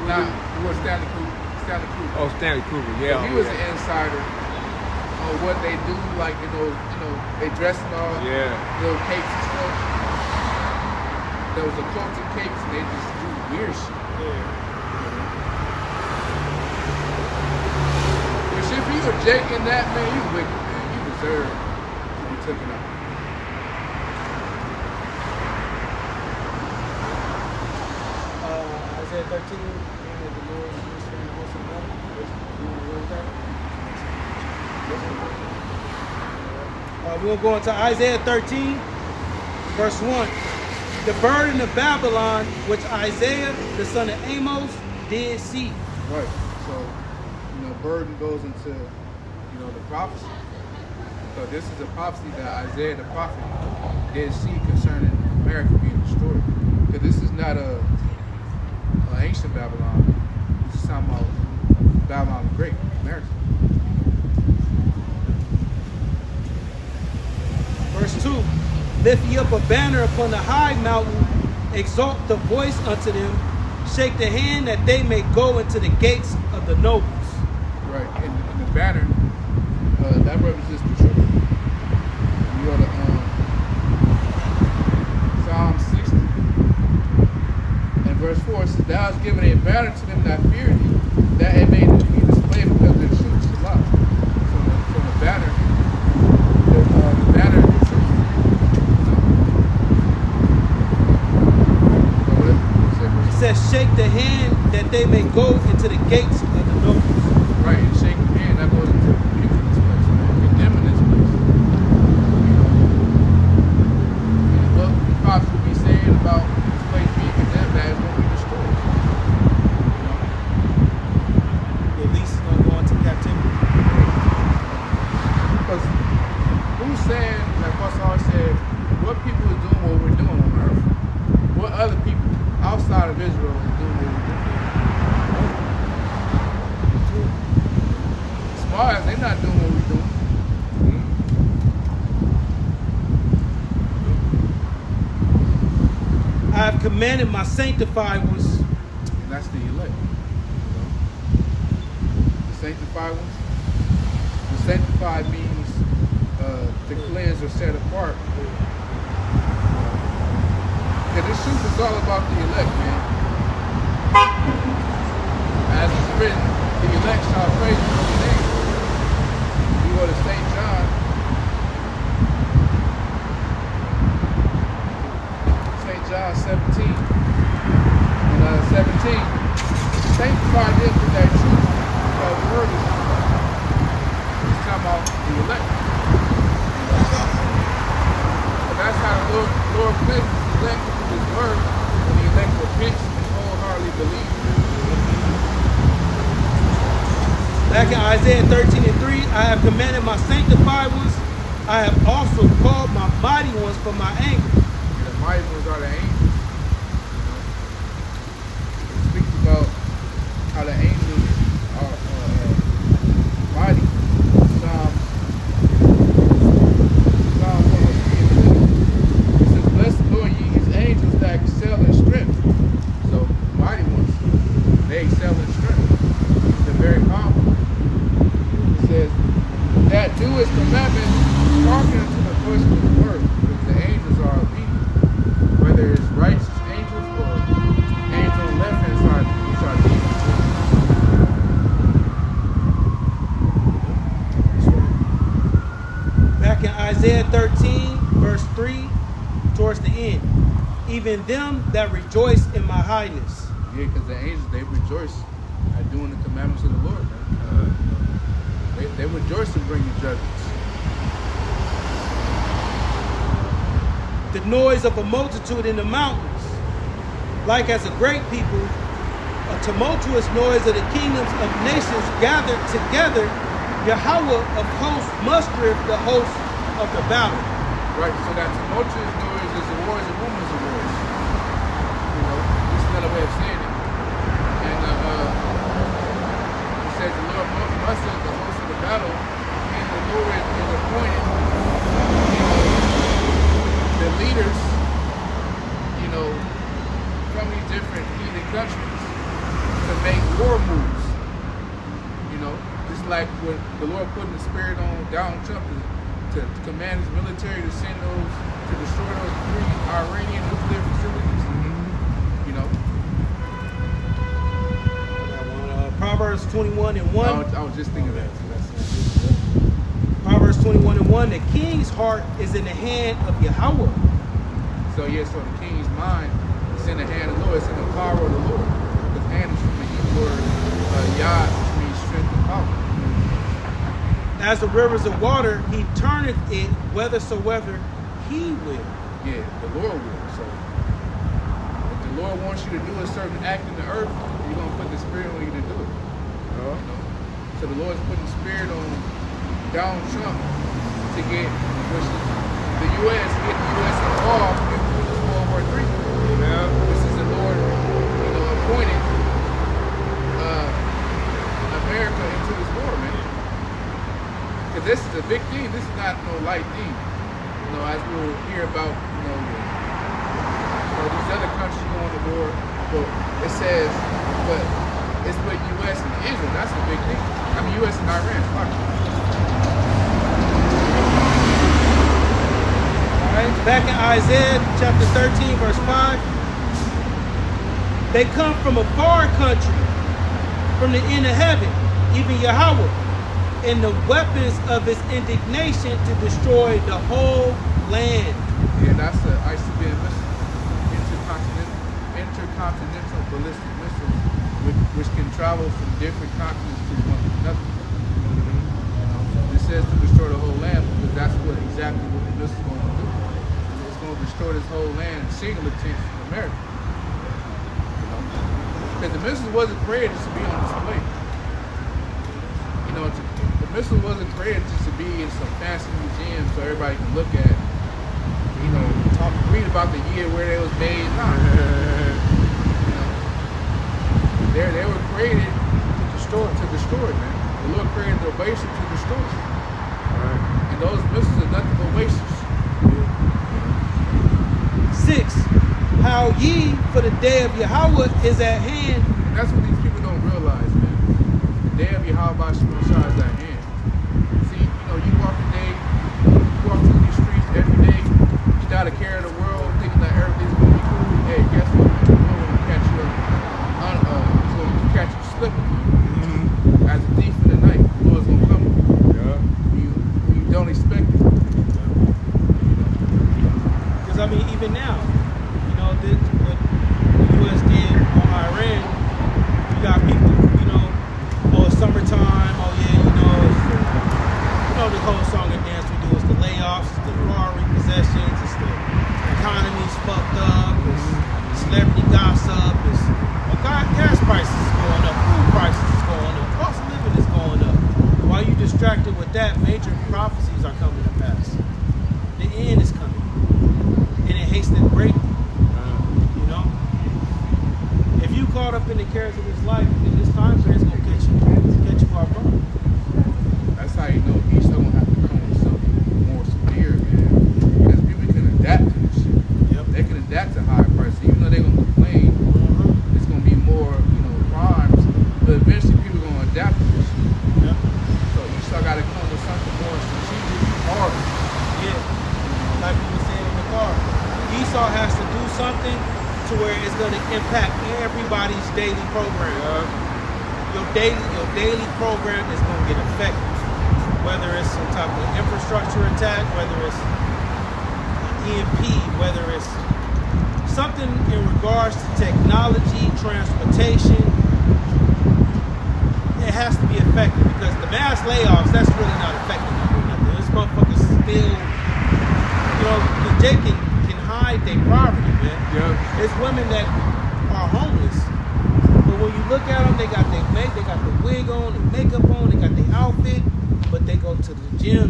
Nah, it was Stanley Kubrick. Stanley Kubrick. Oh, Stanley Kubrick. Yeah. He was an insider on what they do, like in those, they dress in all little capes and stuff. There was occultic capes, and they just do weird shit. Yeah. Which if you were Jake in that, man, you wicked, man. You deserve to be taken out. Isaiah 13. The Lord is we're going to go into Isaiah 13, verse 1. The burden of Babylon, which Isaiah, the son of Amos, did see. Right. So, burden goes into, the prophecy. So this is a prophecy that Isaiah the prophet did see concerning America being destroyed. Because this is not a ancient Babylon. This is talking about Babylon the Great, America. Verse 2. Lift ye up a banner upon the high mountain, exalt the voice unto them, shake the hand that they may go into the gates of the nobles. Right, and the banner, that represents the truth. You go to Psalm 60, and verse 4, it says, Thou hast given a banner to them that fear thee, that it may be displayed because the truth is love. So the banner, the banner is the truth. It says, shake the hand that they may go into the gates of the nobles. Right, and shake the hand, that goes into people in this place, man. Condemn in this place. And what the prophets will be saying about this place being condemned, that is going to be destroyed. At least it's going to go into captivity. Because who's saying, like Pastor always said, what people are doing what we're doing on earth? What other people outside of Israel are doing what we're doing? As far as they're not doing what we're doing. I have commanded my sanctified ones. And that's the elect. The sanctified ones. The sanctified means to cleanse or set apart. Because this truth is all about the elect, man. As it's written, the elect shall praise your name. You go to St. John. St. John 17. And 17. Sanctify them with that truth. Because the word is he's talking about the elect. But that's how the Lord cleanses the elect with his word. When the elect repents and wholeheartedly believe. Back in Isaiah 13 and 3, I have commanded my sanctified ones. I have also called my mighty ones for my anger. And the mighty ones are the angels. It speaks about how the angels are mighty. Psalm 103 and 2. It says, Bless the Lord, ye his angels that excel in strength. So, mighty ones, they excel in strength. They're very powerful. It says, that do his commandments, hearken unto the voice of his word, because the angels are obedient. Whether it's righteous angels or angels on the left hand side, which are demons. Isaiah 13, verse 3, towards the end. Even them that rejoice in my highness. Yeah, because the angels, they rejoice at doing the commandments of the Lord, man. They rejoice in bringing judgments. The noise of a multitude in the mountains, like as a great people, a tumultuous noise of the kingdoms of nations gathered together. Yahweh of hosts mustereth the hosts of the battle. Right, so that tumultuous noise is a war, is a rumors of wars. You know, this is another way of saying it. And it says the Lord mustered the hosts of the battle, and the Lord is appointed, the leaders, you know, from these different heathen countries to make war moves. You know, just like when the Lord put the spirit on Donald Trump to command his military to send those, to destroy those 3 Iranian nuclear facilities. You know. Proverbs 21 and 1. I was just thinking that. Proverbs 21 and 1. The king's heart is in the hand of Yahweh. So yeah, so the king's mind is in the hand of the Lord. It's in the power of the Lord. His hand is from the Hebrew word Yah, which means strength and power. As the rivers of water, he turneth it whithersoever he will. Yeah, the Lord will. So if the Lord wants you to do a certain act in the earth, He's gonna put the spirit on you to do it. You know? So the Lord's putting the spirit on Donald Trump to get, which is the U.S. get the U.S. involved in World War III. Yeah. This is the Lord, you know, appointed America into this war, man. Because this is a big thing. This is not no light thing. You know, as we'll hear about, you know, these other countries going to war. But it says, but it's with U.S. and Israel. That's a big thing. I mean, U.S. and Iran. Fuck. All right. Back in Isaiah chapter 13, verse 5. They come from a far country, from the end of heaven, even Yahweh, and the weapons of his indignation to destroy the whole land. Yeah, that's the ICBM missile. Intercontinental ballistic missiles, which can travel from different continents to another. It says to destroy the whole land because that's exactly what the missile is going to do. It's going to destroy this whole land, single attention from America. Because the missile wasn't created just to be on display. You know, the missile wasn't created just to be in some fancy museum so everybody can look at it. You know, read about the year where they was made. Nah. You know, they were created to destroy, man. The Lord created the basis to destroy. Right. And those missiles are nothing but wastes. 6. How ye, for the day of Yahweh is at hand. And that's what these people don't realize, man. The day of Yahweh Shemashah is at hand. See, you know, you walk through these streets every day, you got to care of the world, thinking that everything's going to be cool. Hey, guess what, man? The Lord will catch you up. He's going to catch you slipping. As a thief in the night, the Lord's going to come. Yeah. When you don't expect it. Because, I mean, even now, you know, what the U.S. did on Iran, you got people, you know, oh, it's summertime, oh, yeah, you know, the whole song and dance we do is the layoffs, it's the car repossessions, it's the economy's fucked up, it's celebrity gossip, it's gas prices is going up, food prices is going up, cost of living is going up. While you distracted with that, major prophecies are coming to pass. The end is coming. And it hasteneth greatly. You know? If you caught up in the cares of this life, then this time period is going to catch you off guard. That's how you know he's still going to have to come with something more severe, man. Because people can adapt to this shit. Yep. They can adapt to higher prices. Even though they're going to complain, it's going to be more, you know, crimes. But eventually people are going to adapt to this shit. Yep. So you still got to come with something more strategic, harder. Yeah. Like we were saying in the car. Esau has to do something to where it's going to impact everybody's daily program. Your daily program is going to get affected. whether it's some type of infrastructure attack, whether it's EMP, whether it's something in regards to technology, transportation, it has to be effective because the mass layoffs, that's really not effective. This motherfuckers still, they can hide their poverty, man. Yeah. It's women that are homeless, but when you look at them, they got the wig on, the makeup on, they got their outfit, but they go to the gym.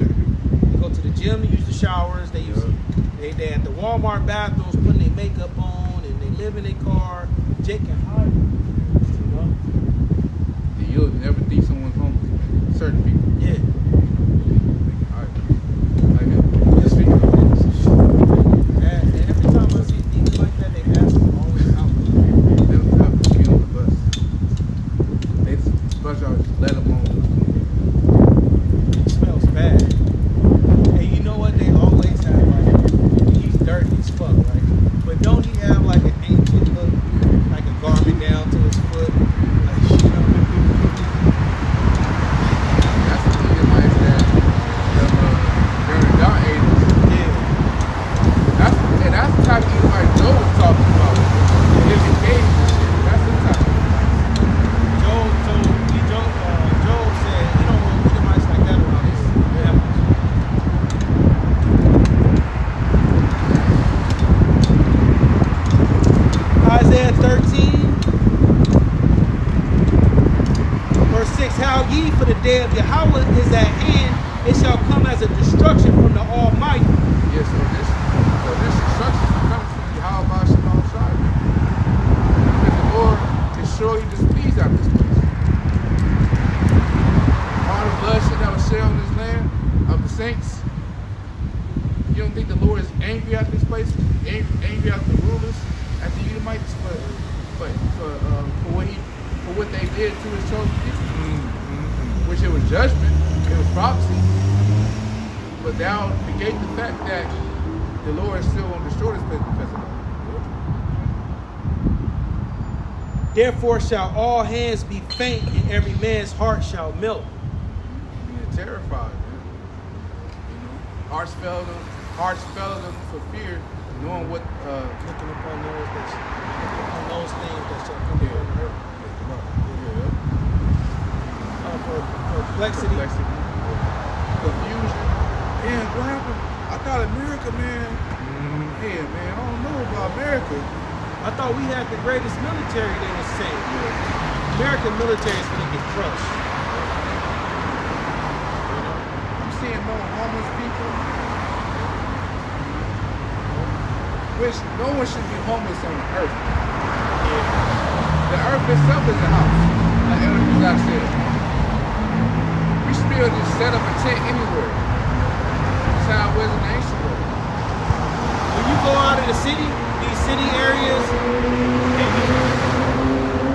They go to the gym to use the showers. They at the Walmart bathrooms putting their makeup on, and they live in their car. Jake can hide it, You'll never think someone's homeless, man. Certain people. Yeah. And every time I see things like that, they ask them always out. They don't have to get on the bus. They just let them on. It smells bad. And you know what? They always have he's dirty as fuck, right? But don't he have like an ancient look, like a garment down to his foot? That's the thing in life that during the dark ages. Yeah. That's the type of like Joe was talking about. Living games and shit. That's the type. Job said he don't want Edomites like that around his families. Isaiah 13, verse 6, how ye for the day of Yahweh is at hand, it shall come as a destruction from the Almighty. Yes, so this instruction comes from Yahweh by Shalom side. Because the Lord is surely displeased out this place. All the bloodshed that was shed on this land of the saints. You don't think the Lord is angry at this place? Angry at the rulers, at the Edomites, for what they did to his chosen people? Which it was judgment, it was prophecy. But thou negate the fact that the Lord is still going to destroy this place because of that. Therefore shall all hands be faint, and every man's heart shall melt. Being terrified, man. Hearts fail them for fear, knowing what Looking upon those things that shall come upon the earth. Perplexity. Confusion. Man, what happened? I thought America, man. Yeah, man, I don't know about America. I thought we had the greatest military, they were saying. American military is going to get crushed. I'm seeing more homeless people. Which no one should be homeless on the earth. The earth itself is a house. Like Elder Zach said. We should be able to just set up a tent anywhere. That's how it was in the ancient world. When you go out of the city, these city areas, and you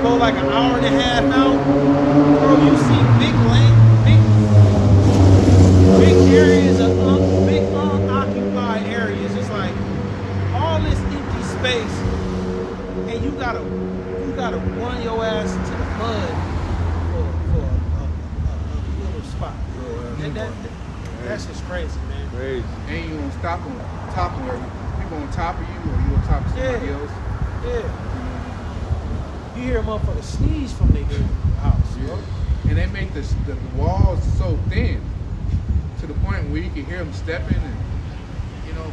go like an hour and a half out, bro, you see big areas of big unoccupied areas. It's like all this empty space, and you gotta run your ass into the mud for a little spot. And that's just crazy, man. Crazy. And you gonna stop on top of where people on top of you or you on top of somebody else. Yeah. You hear a motherfucker sneeze from their house, bro. And they make the walls so thin to the point where you can hear them stepping and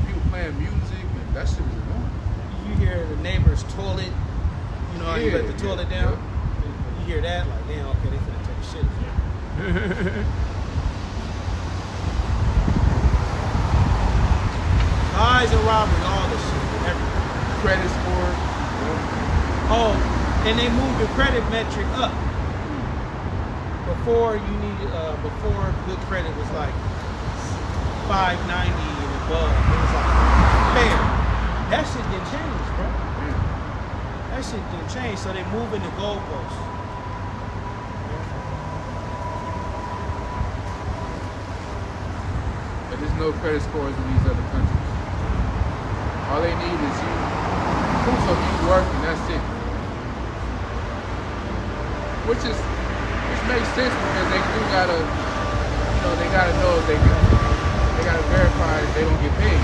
people playing music and that shit is annoying. You hear the neighbor's toilet, how you let the toilet down? Yeah. You hear that, like, damn, okay, they finna take a shit. Lies and robbery, all this shit, everything. Credit score. Oh, and they moved the credit metric up. Before good credit was like 590 and above. It was like fair. That shit didn't change, bro. That shit didn't change, so they moving the goalposts. But there's no credit scores in these other countries. All they need is you. So you work and that's it. Which makes sense because they do gotta know, they gotta know if they gotta verify if they don't get paid.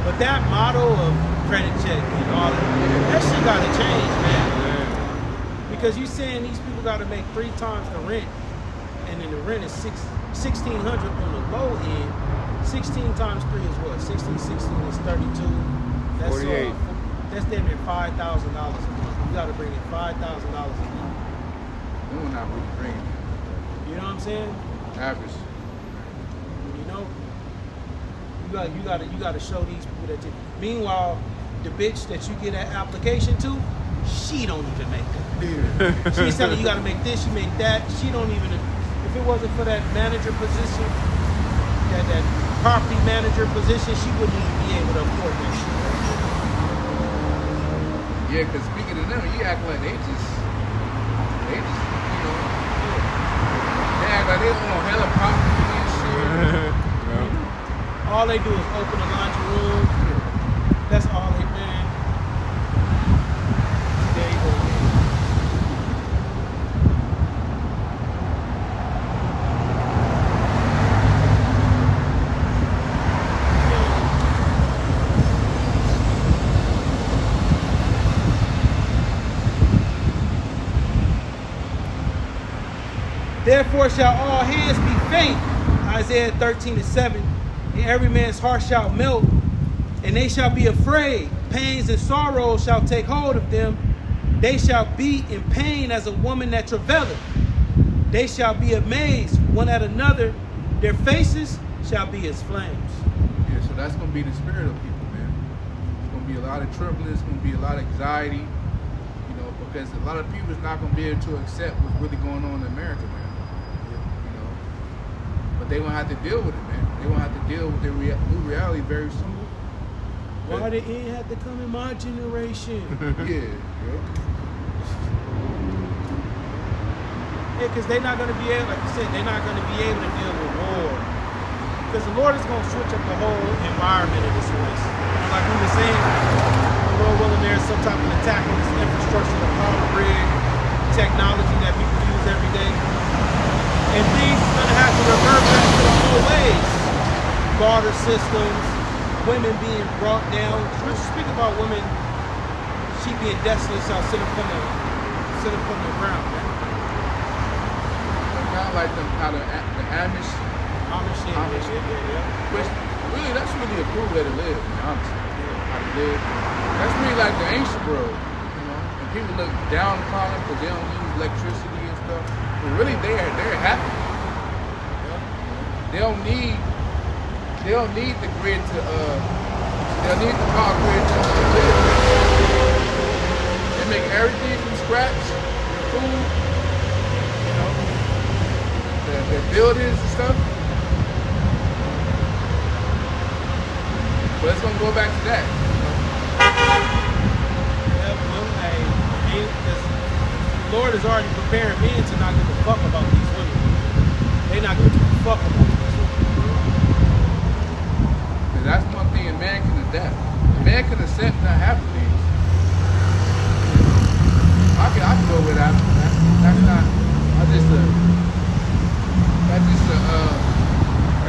But that model of credit check and all that shit gotta change, man. Because you saying these people gotta make 3 times the rent, and then the rent is $1,600 on the low end. 16 times 3 is what? 16 is 32. That's 48. That's damn near $5,000 a month. You gotta bring in $5,000 a month. We're not really bringing You know what I'm saying? average. You know, you gotta show these people that you. Meanwhile, the bitch that you get an application to, she don't even make that. She's telling you gotta make this, you make that. She don't even. If it wasn't for that manager position, that property manager position, she wouldn't even be able to afford that shit. Yeah, because speaking of them, you act like they just, you know, they act like they own hella property and shit. All they do is open the laundry room. That's all they man. There you go. Therefore shall all hands be faint. Isaiah 13:7. And every man's heart shall melt, and they shall be afraid. Pains and sorrows shall take hold of them. They shall be in pain as a woman that travaileth. They shall be amazed one at another. Their faces shall be as flames. Yeah, so that's gonna be the spirit of people, man. It's gonna be a lot of trembling. It's gonna be a lot of anxiety. You know, because a lot of people is not gonna be able to accept what's really going on in America, man. You know, but they gonna have to deal with it, man. They gonna have to deal with their new reality very soon. Why the end had to come in my generation? Yeah. Yeah, because they're not going to be able, like you said, they're not going to be able to deal with war. Because the Lord is going to switch up the whole environment of this place. Like we were saying, the Lord willing, there's some type of attack on this infrastructure, the power grid, technology that people use every day. And things are going to have to revert back to the old ways. Barter systems, women being brought down. Let's speak about women, she being desolate, so sit up on the ground, man. Kind of like how the Amish. Yeah. Which really, that's really a cool way to live, man, honestly. How to live. That's really like the ancient world, you know. And people look down upon them because they don't use electricity and stuff. But really, they're happy. They don't need the grid to they don't need the power grid to live. They make everything from scratch. Their food, you know, their buildings and stuff. But it's gonna go back to that. Yeah, well, hey, the Lord is already preparing men to not give a fuck about these women. They not gonna give a fuck about these women. And that's one thing a man can adapt. A man can accept not having things. I can go with that. That's not. That's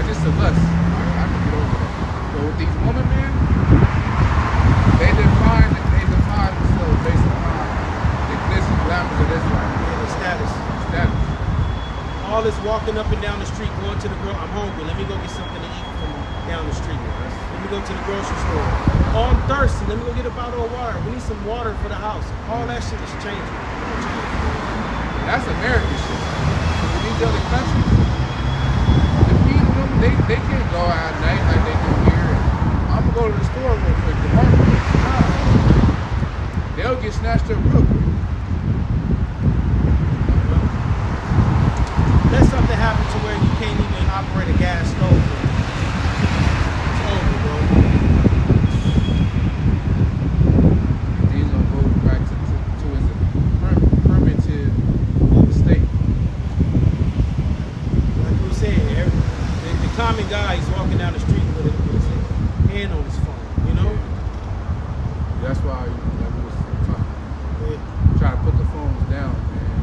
just a lust. I can get over that. But with these women, man, they define themselves based upon the glitz and glamour of this life. Yeah, the status. All this walking up and down the street, going to the I'm hungry. Let me go get something to eat from down the street. Let me go to the grocery store. Oh, I'm thirsty. Let me go get a bottle of water. We need some water for the house. All that shit is changing. That's American shit. In these other countries, the people, they can't go out at night like they do here. I'm gonna go to the store real quick. The market, they'll get snatched up real quick. Let something happen to where you can't even operate a gas stove. It's over, bro. These gonna go back to its primitive state. Like we were saying, the common guy is walking down the street with his hand on his phone, you know? That's why, like we was talking, Yeah. try to put the phones down, man.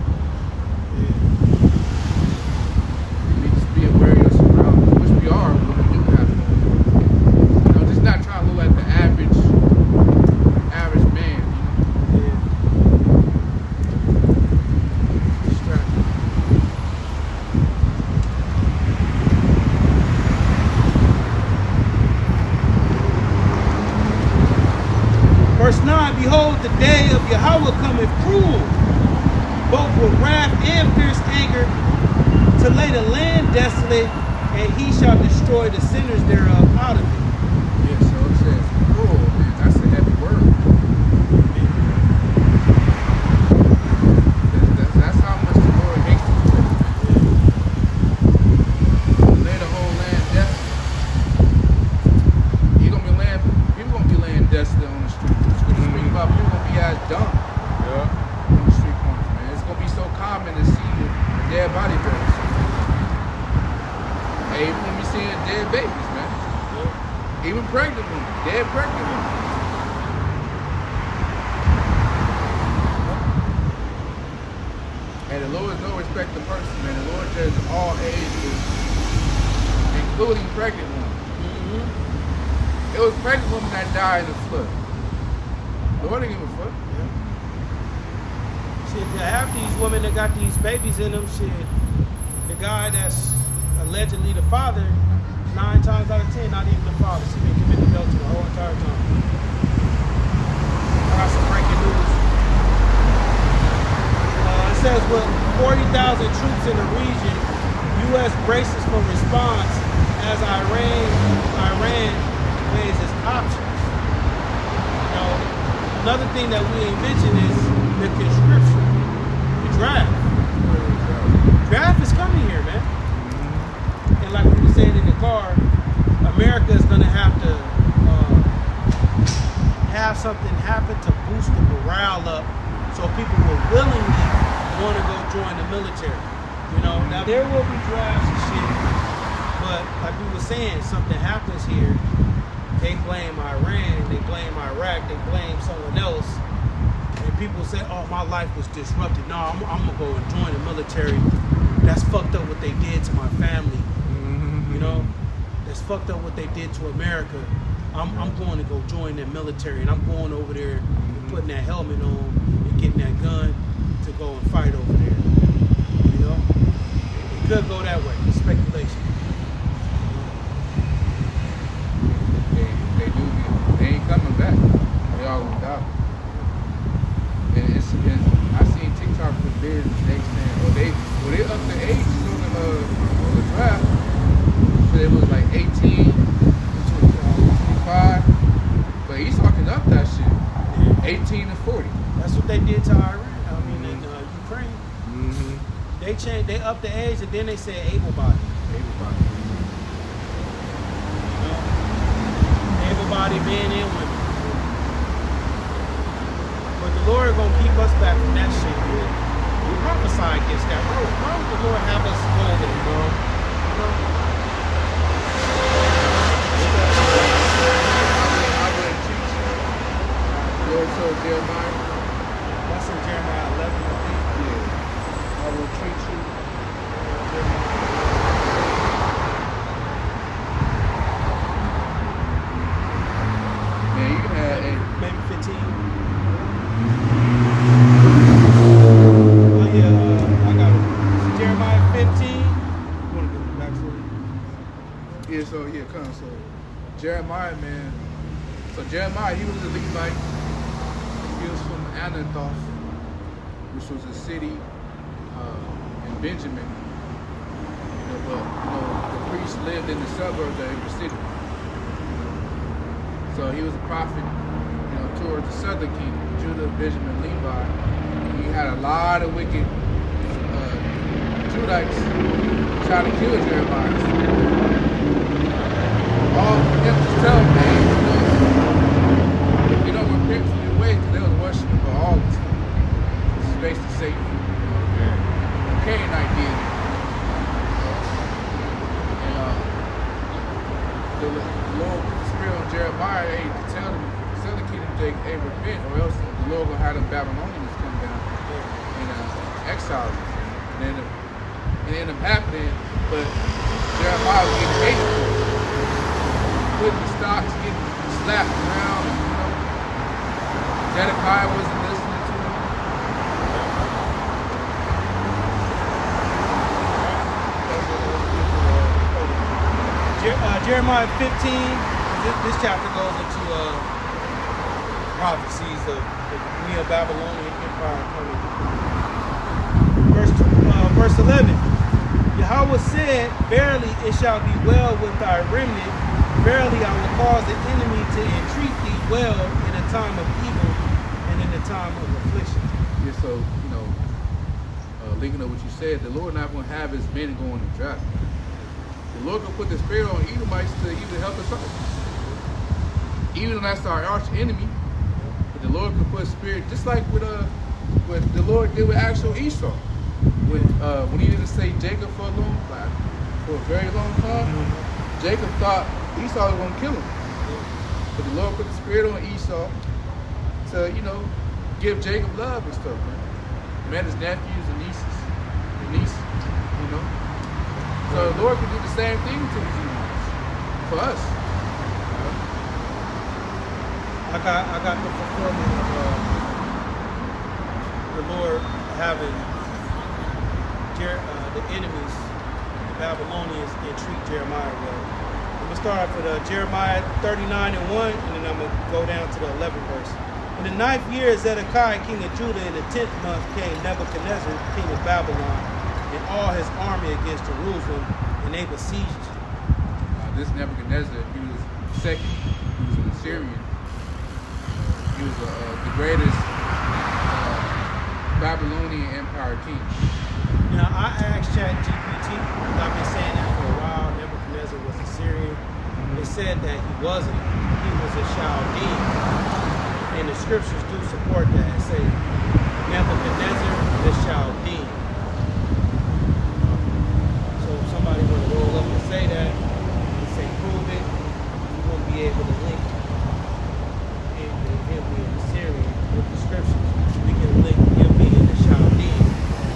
Yahweh cometh cruel, both with wrath and fierce anger, to lay the land desolate, and he shall destroy the sinners thereof out of it. Yeah, so it says cruel, man. That's a heavy word. That's how much the Lord hates the world, man. Lay the whole land desolate. People gonna be laying desolate on the street. It's gonna speak about people gonna be as dumb on the street corners, man. It's gonna be so common to see the dead body burials. Hey, even when we seeing dead babies, man. Even pregnant women, dead pregnant women. And the Lord is no respect to person, man. The Lord judges all ages, including pregnant women. It was pregnant women that died in the flood. The Lord didn't give a fuck. Shit, to have these women that got these babies in them, shit, the guy that's allegedly the father, 9 times out of 10, not even the father. She been giving adultery the whole entire time. I got some breaking news. It says with 40,000 troops in the region, U.S. braces for response as Iran weighs its options. You know, another thing that we ain't mentioned is the conscription, the draft. Draft is coming here, man. And like we were saying in the car, America is going to have to have something happen to boost the morale up so people will willingly want to go join the military. You know, now there will be drafts and shit, but like we were saying, something happens here, they blame Iran, they blame Iraq, they blame someone else, and people say, oh, my life was disrupted. No, I'm going to go and join the military. That's fucked up what they did to my family. You know, that's fucked up what they did to America. I'm going to go join the military, and I'm going over there and putting that helmet on and getting that gun to go and fight over there. You know, it could go that way. It's speculation. They ain't coming back. They all gonna die. And I seen TikTok for bids. They saying, they up the age on the draft. So it was like 18, 25. But he's talking up that shit. 18 to 40. That's what they did to Iran. I mean, in Ukraine. They changed. They upped the age, and then they said able-bodied. Able-bodied men and women. But the Lord gonna keep us back from that shit. We prophesy against that. Why would the Lord have us go over there, bro? You know? I wouldn't teach you. The Lord told Jeremiah. That's in Jeremiah 11, I think. Yeah. I will treat you. Man, you had Maybe 15. Oh yeah, I got it. Jeremiah 15. You want to go back to it? So Jeremiah, man. So Jeremiah, he was a Levite. He was from Anathoth, which was a city in Benjamin. But the priests lived in the suburbs of every city. So he was a prophet, towards the southern kingdom, Judah, Benjamin, Levi. He had a lot of wicked Judites trying to kill Jeremiah. All for him to tell them, man, if you don't repent from your ways, because they was worshiping Baal. This is based on Satan. Canaanite deity. And the Lord put the spirit on Jeremiah, to tell them, the kingdom, they repent, or else the Lord will have the Babylonians come down and exile them. And it ended up happening, but Jeremiah was getting hated for it. Putting the stocks, getting slapped around, Zedekiah wasn't listening to him. Jeremiah 15, this chapter goes into prophecies of the Neo-Babylonian Empire coming. Verse 11. Yahweh said, verily it shall be well with thy remnant. Verily I will cause the enemy to entreat thee well in a time of evil and in a time of affliction. Yeah, so, you know, linking up what you said, the Lord not going to have his men going to draft. The Lord can put the spirit on Edomites to even help us out. Even though that's our arch enemy, but the Lord can put a spirit, just like with what the Lord did with actual Esau. When he didn't say Jacob for a very long time, Jacob thought Esau was going to kill him. But the Lord put the spirit on Esau to, you know, give Jacob love and stuff. Met his nephews and nieces, you know. So the Lord can do the same thing to the Edomites for us. I got the fulfillment of the Lord having the enemies, the Babylonians, entreat Jeremiah well. I'm going to start with Jeremiah 39:1, and then I'm going to go down to the 11th verse. In the 9th year of Zedekiah, king of Judah, in the 10th month came Nebuchadnezzar, king of Babylon, and all his army against Jerusalem, and they besieged. This Nebuchadnezzar, he was second. He was an Assyrian. He was the greatest Babylonian Empire king. Now, I asked ChatGPT, because I've been saying that for a while, Nebuchadnezzar was Assyrian. It said that he wasn't. He was a Chaldean. And the scriptures do support that. It say Nebuchadnezzar the Chaldean. So if somebody were to roll up and say that, and say prove it, you won't be able to link him being Assyrian with the scriptures. We can link him being the Chaldean.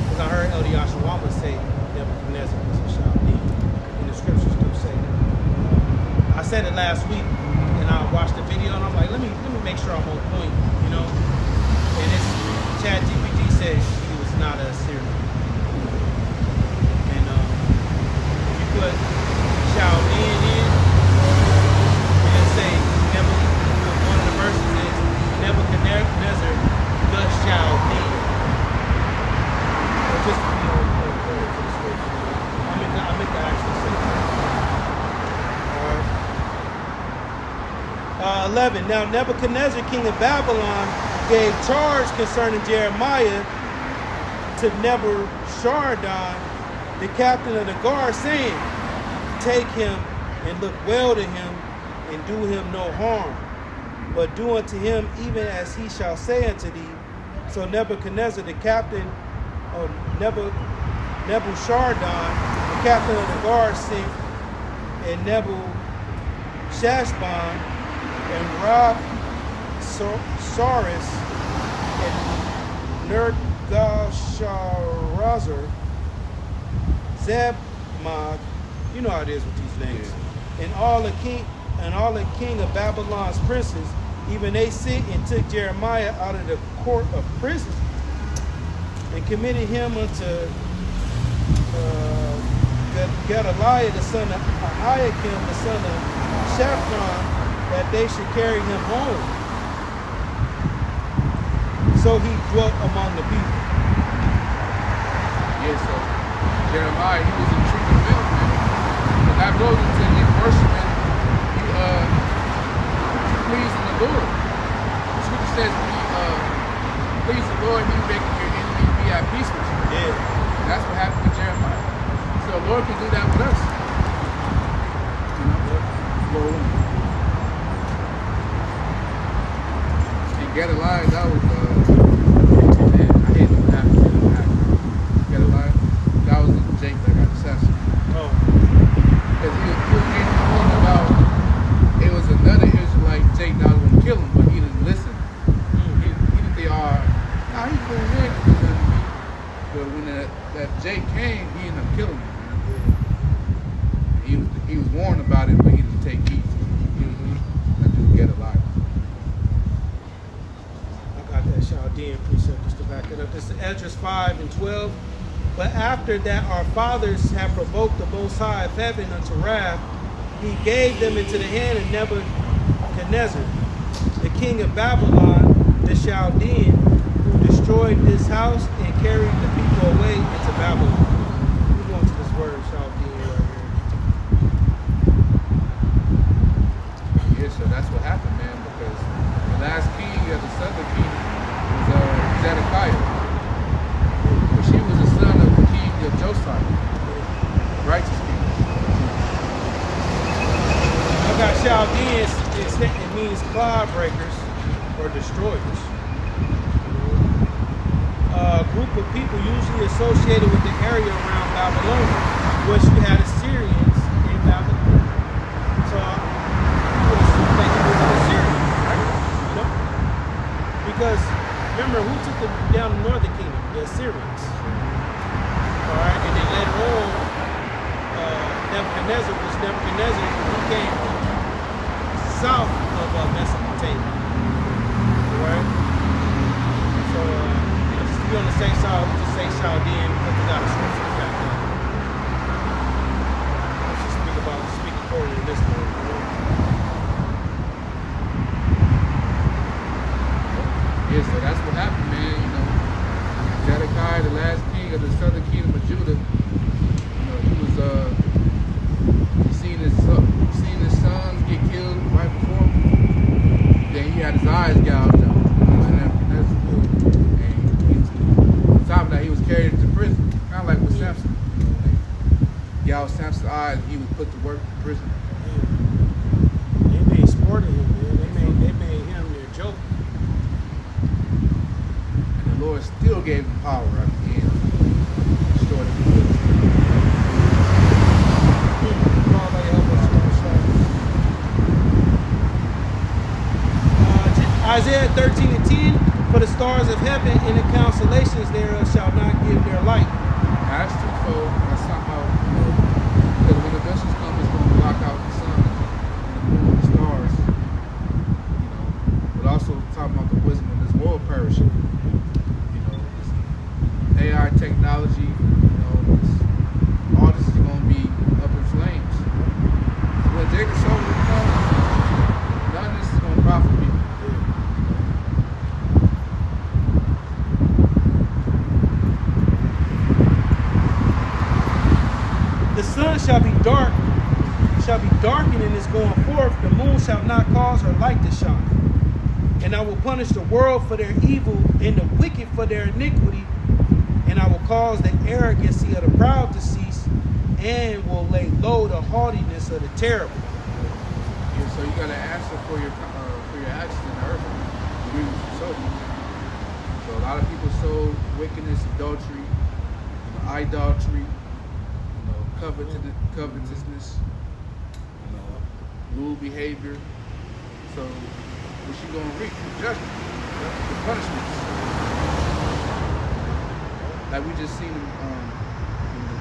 Because I heard El Yashawama say Nebuchadnezzar was a Chaldean. And the scriptures do say that. I said it last week, and I watched the video, and I'm like, let me make sure I'm on point, you know. And it's ChatGPT said he was not a Assyrian. And if you put Chaldean in, and say one of the verses is Nebuchadnezzar the Chaldean. Just to be on point for the scripture. I meant to actually say that. 11. Now Nebuchadnezzar, king of Babylon, gave charge concerning Jeremiah to Nebuzaradan, the captain of the guard, saying, take him and look well to him, and do him no harm, but do unto him even as he shall say unto thee. So Nebuchadnezzar, the captain of Nebuzaradan, the captain of the guard, sent, and Nebuchadnezzar and Rabsaris and Nergal-sharazar, Zebmag, you know how it is with these names, and all the king of Babylon's princes, even they sit and took Jeremiah out of the court of prison, and committed him unto Gedaliah the son of Ahikam the son of Shaphan, that they should carry him home. So he dwelt among the people. Yeah, so Jeremiah, he was a true middleman. And that goes into the worshiping, pleasing the Lord. The scripture says, please the Lord, he making your enemy be at peace with you. Yeah. And that's what happened with Jeremiah. So the Lord can do that with us. You know? Lord. Gedaliah, that was, man, I hate what happened to Gedaliah. That was the Jake that got assassinated. Oh. Because he was making a point about, it was another Israelite, Jake, that was going to kill him, but he didn't listen. He didn't think, nah, he's going to win. But when that Jake came, he ended up killing him. He was warned about it, but he didn't take heed. That dude Gedaliah. That Chaldean precept just to back it up. This is Esdras 5:12. But after that our fathers have provoked the Most High of heaven unto wrath, he gave them into the hand of Nebuchadnezzar, the king of Babylon, the Chaldean who destroyed this house and carried the people away into Babylon. We're going to this word Chaldean right Yeah, so that's what happened, man, because the last king of the southern kingdom was Zedekiah. But she was the son of the king of Josiah, righteous king. I got Chaldeans, it means cloud breakers or destroyers. A group of people usually associated with the area around Babylonia, which you had Assyrians in Babylon. So you would assume that he was an Assyrian, right? You know? Because remember, who took them down the northern kingdom? The Assyrians. Alright, and then later on, Nebuchadnezzar who came from south of Mesopotamia. Alright? So, just to be on the safe side, we just say Chaldean because we got a scripture to back up. Let's just speak according to this word. You know? Yeah, so that's what happened, man. You know, Zedekiah, the last king of the southern kingdom of Judah, you know, he was seen his sons get killed right before him. Then he had his eyes gouged out. And on top of that, he was carried into prison, kind of like with Samson. You know, they gouged Samson's eyes, and he was put to work in prison. They made sport of him, man. They made him their joke. And the Lord still gave him power at the end to destroy the people. Isaiah 13:10, for the stars of heaven and the constellations thereof shall not give their light. Now, that's twofold. That's somehow, you know, because when the vessels come, it's going to block out the sun and the moon and the stars. You know, but also talking about the wisdom of this world perishing. You know, this AI technology, you know, all this is going to be up in flames. So when Jacob's soul comes, none of this is going to profit people. The sun shall be darkened in its going forth. The moon shall not cause her light to shine. And I will punish the world for their evil and the wicked for their iniquity. And I will cause the arrogancy of the proud to cease, and will lay low the haughtiness of the terrible. Yeah, so you got to answer for your actions in the earth. You reap what you sow. So a lot of people sow wickedness, adultery, you know, idolatry, you know, covetousness, you know, lewd behavior. So what you gonna reap? The judgment, the punishments. Like we just seen in the woman.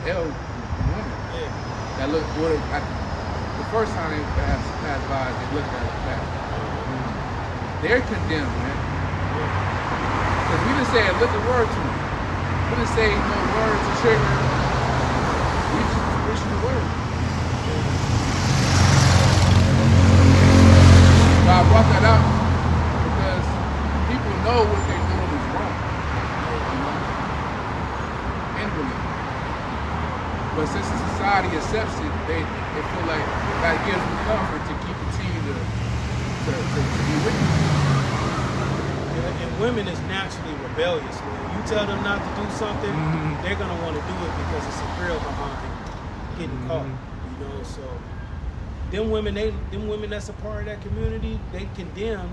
Yeah. That look what the first time they passed by, they looked at it back. They're condemned, man. Because we didn't say a little word to them. We didn't say no word to trigger. We just preaching the word. God brought that out because people know what they're doing is wrong. Inwardly. But since the society accepts it, they feel like that gives them comfort to continue to be with you. And women is naturally rebellious, man. You tell them not to do something, they're gonna want to do it because it's a thrill behind getting caught. You know, so them women that's a part of that community, they condemn,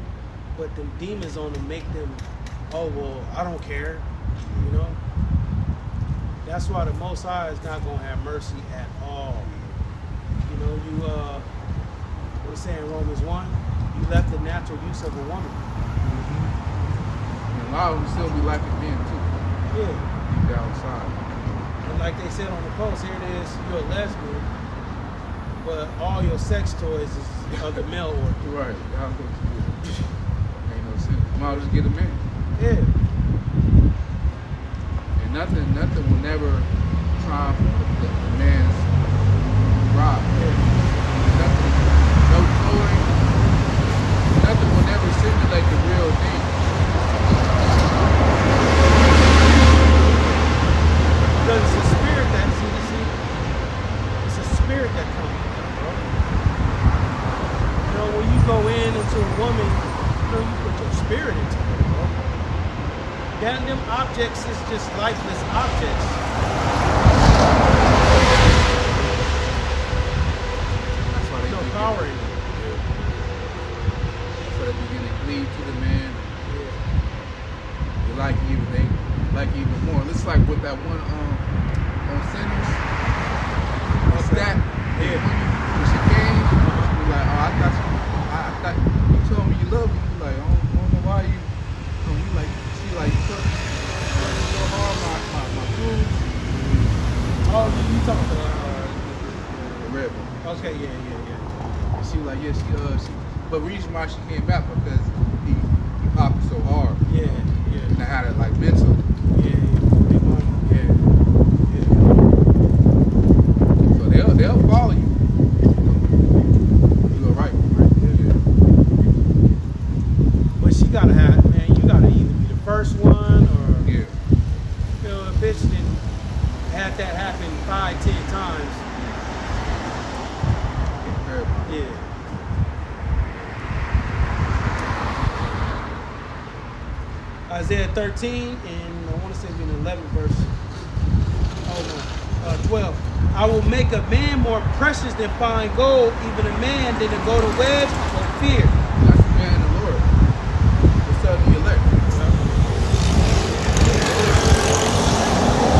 but them demons on them make them, oh well, I don't care. You know? That's why the Most High is not gonna have mercy at all. You know, what it's saying in Romans 1, you left the natural use of a woman. And a lot of them still be liking men too. Yeah. Deep down inside. And like they said on the post, here it is, you're a lesbian, but all your sex toys is of the male order. Right. Y'all go to it. Ain't no sense. Might as well just get a man. Yeah. And nothing will never triumph the man's pride. Nothing, no toy, nothing will never simulate the real thing. go into a woman, you know, you put your spirit into her, bro. Them objects is just lifeless objects. That's why they No think power in it. So they begin to cleave to the man. They like even more. Looks like with that one on Sinners. What's that? Yeah. When she came, she was like, oh, I thought you told me you love me. You like, I don't know why you. You like, she like, you took so hard my food. Oh, you talking The red one. okay, yeah. And she was like, yeah, she. But the reason why she came back because he popped so hard. Yeah. And I had it like mental. Big mama. Yeah. So they'll follow you. You go right. Yeah. But she gotta have, man, you gotta either be the first one or, Yeah. you know, a bitch didn't had that happen 5-10 times. Yeah. Isaiah 13, and I want to say it's in the 11th verse. Oh no, 12. I will make a man more precious than fine gold, even a man than a golden wedge of fear. That's the man of the Lord. What's up the elect?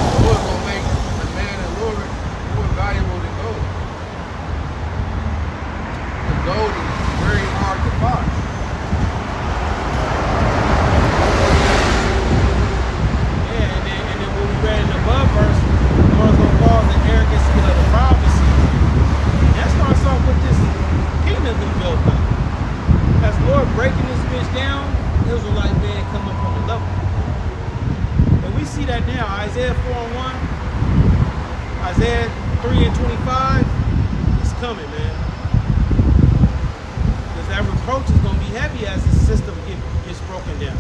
The Lord gonna make a man of the Lord more valuable than gold. The gold is very hard to find. And then when we read in the above verse, the Lord's gonna cause the arrogance of the prophecy. And that starts off with this kingdom being built up. As the Lord breaking this bitch down, Israelite man come up on the level. And we see that now. Isaiah 4:1, Isaiah 3:25, it's coming, man. Because that reproach is gonna be heavy as the system gets broken down.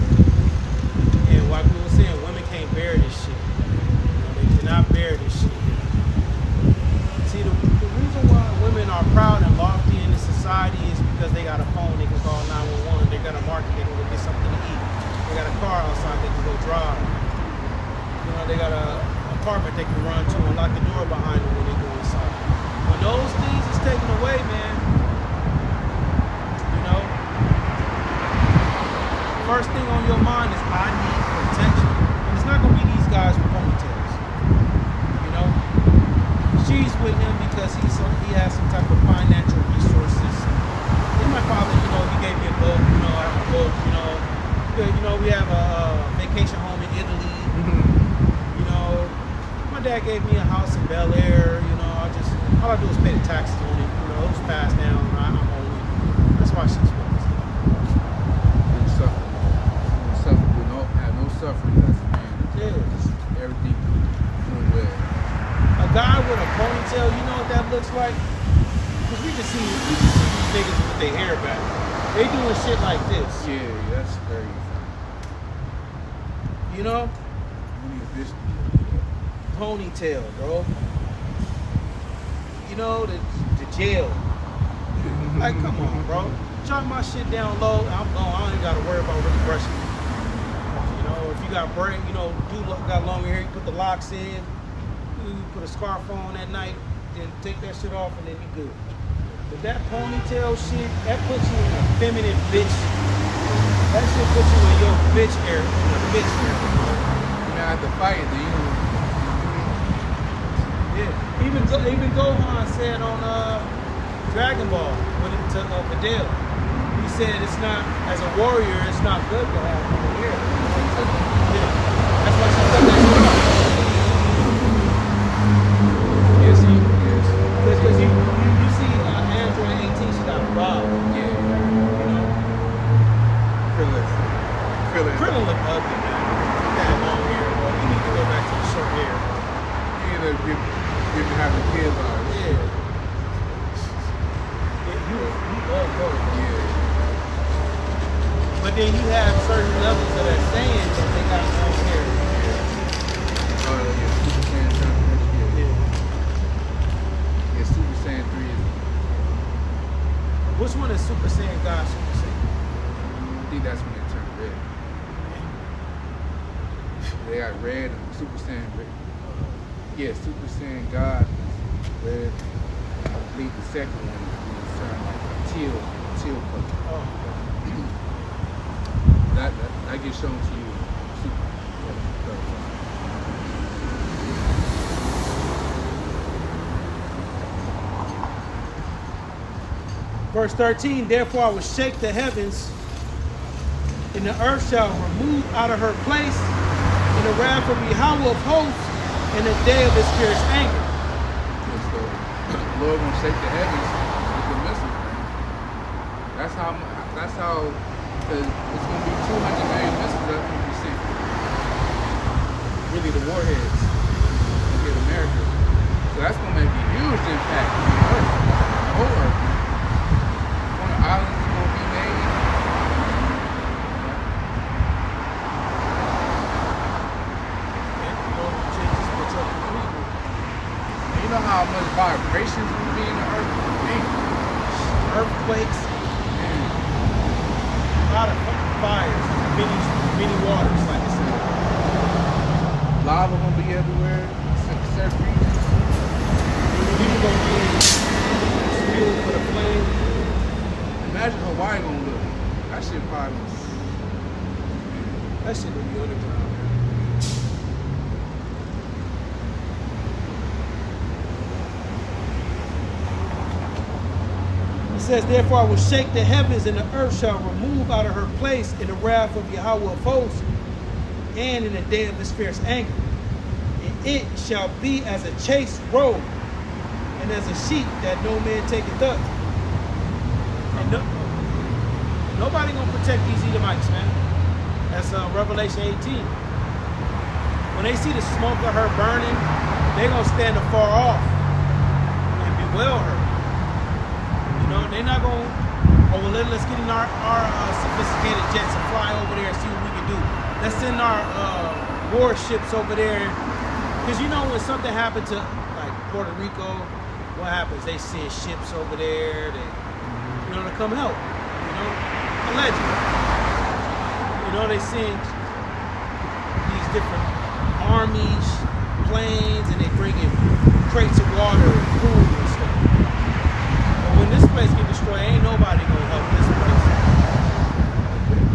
And like we were saying, women can't bear this shit. You know, they cannot bear this shit. See, the reason why women are proud and lofty in this society is because they got a phone, they can call 911, they got a market, they can go get something to eat. They got a car outside, they can go drive. You know, they got a apartment they can run to and lock the door behind them when they go inside. When those things is taken away, man, you know, first thing on your mind is I need protection. And it's not going to be these guys with ponytails. You know? She's with him because he has some type of financial resources. And my father, you know, he gave me a book, you know, I have a book, you know. You know, we have a vacation home in Italy. You know, my dad gave me a house in Bel Air, you know, all I do is pay the taxes on it. You know, it was passed down, I'm on it. That's why she's with us. Have no suffering as a man. Yeah. Just everything doing well. A guy with a ponytail, you know what that looks like? Because we just see these niggas with their hair back. They doing shit like this. Yeah, that's very You know? funny. This Ponytail, bro. You know, the jail. Like, come on, bro. Chop my shit down low, and I'm gone. I don't even gotta worry about really brushing it. You know, if you got braid, you know, got longer hair, you put the locks in, you put a scarf on at night, then take that shit off, and then you good. But that ponytail shit, that puts you in a feminine bitch. That shit puts you in your bitch area, in a bitch area. you know, at the fight, do you know? Yeah. Even Gohan said on Dragon Ball when it took Videl, he said it's not, as a warrior, it's not good to have long hair. Yeah. That's why she took that shit off. Yes, he is. Because you see Android 18, she got robbed. Yeah. You know? Krillin look ugly, man. With that long hair, bro. You need to go back to the short hair. He ended up getting having kids on. Yeah. You love both. Yeah. But then you have certain levels of that saying that they got long hair. Yeah, Super Saiyan 3. Yeah. Yeah, Super Saiyan 3 is. Which one is Super Saiyan God, Super Saiyan? I think that's when they turn red. They got red and Super Saiyan red. Yeah, Super Saiyan God is red. I believe the second one is turned like a teal color. Oh, That gets shown to you. Super. Verse 13, therefore I will shake the heavens, and the earth shall remove out of her place, and the wrath of Yahweh of hosts, in the day of his fierce anger. And so the Lord gonna shake the heavens with the missiles, man. That's how, because it's gonna be 200 million missiles that can be sent. Really, the warheads to hit America. So that's gonna make a huge impact on the earth, the whole earth. One of the islands is gonna be made. And you know how much vibrations will be in the earth? Man, Earthquakes, man. a lot of fires, many waters, like I said. Lava gonna be everywhere. Surf regions. People gonna be fuel for the flame. Imagine Hawaii gonna look. That shit probably. That shit gonna be underground. It says, therefore I will shake the heavens, and the earth shall remove out of her place in the wrath of Yahweh of hosts, and in the day of his fierce anger. And it shall be as a chaste robe, and as a sheep that no man taketh up. And nobody gonna protect these Edomites, man. That's Revelation 18. When they see the smoke of her burning, they gonna stand afar off and bewail her. You know, they're not gonna, oh well, let's get in our sophisticated jets and fly over there and see what we can do. Let's send our warships over there. Because you know when something happened to like Puerto Rico, what happens? They send ships over there, to come help. You know, allegedly. You know, they send these different armies, planes, and they bring in crates of water and food and stuff. But when this place get destroyed, ain't nobody gonna help this place.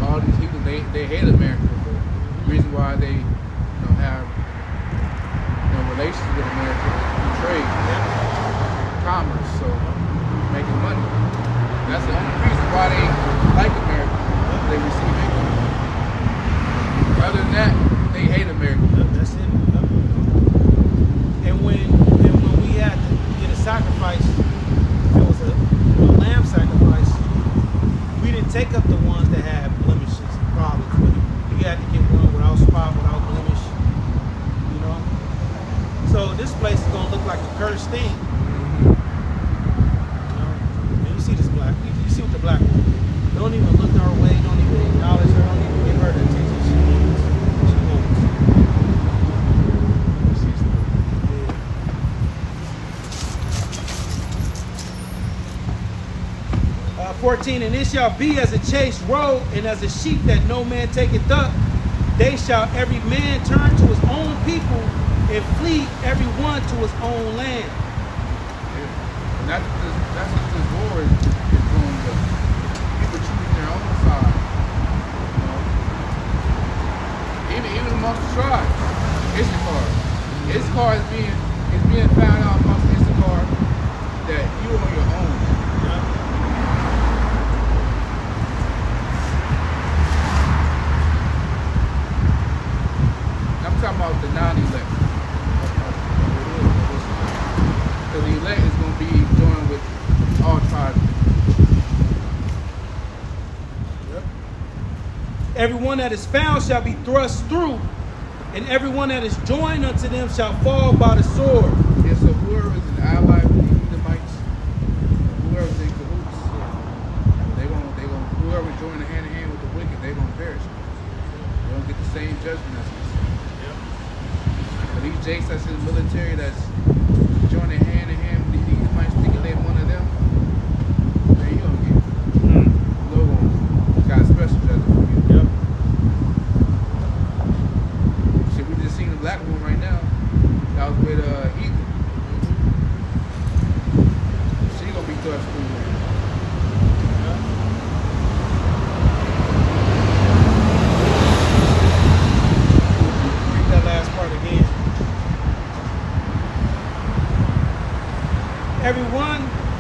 All these people, they hate America, but the reason why they have relations with America through trade, commerce, so making money. That's the only reason why they like America. They receive income. Other than that, they hate America. That's it. And when we had to get a sacrifice, it was a lamb sacrifice. We didn't take up the ones that had blemishes and problems with it. You had to get one without spot, without blemish. You know. So this place is gonna look like a cursed thing. You know. And you see this black. You see what the black woman. Don't even look her way. Don't even acknowledge her. Don't even give her the attention she needs. She wants. 14, and it shall be as a chaste robe, and as a sheep that no man taketh up. They shall every man turn to his own people, and flee every one to his own land. Yeah. And that's what this war is doing. People choosing their own side. You know? Even amongst the tribes. Issachar is being found out amongst Issachar that you are on your own. I'm talking about the non-elect. So the elect is going to be joined with all tribes. Yep. Everyone that is found shall be thrust through, and everyone that is joined unto them shall fall by the sword. Yeah, so whoever is an ally with the Edomites, whoever's in cahoots, whoever joined hand in hand with the wicked, they're going to perish. They don't get the same judgment as us. But these jakes that's in the military that's joining hand in hand with the Edomites, thinking they're one of them, man, you gonna get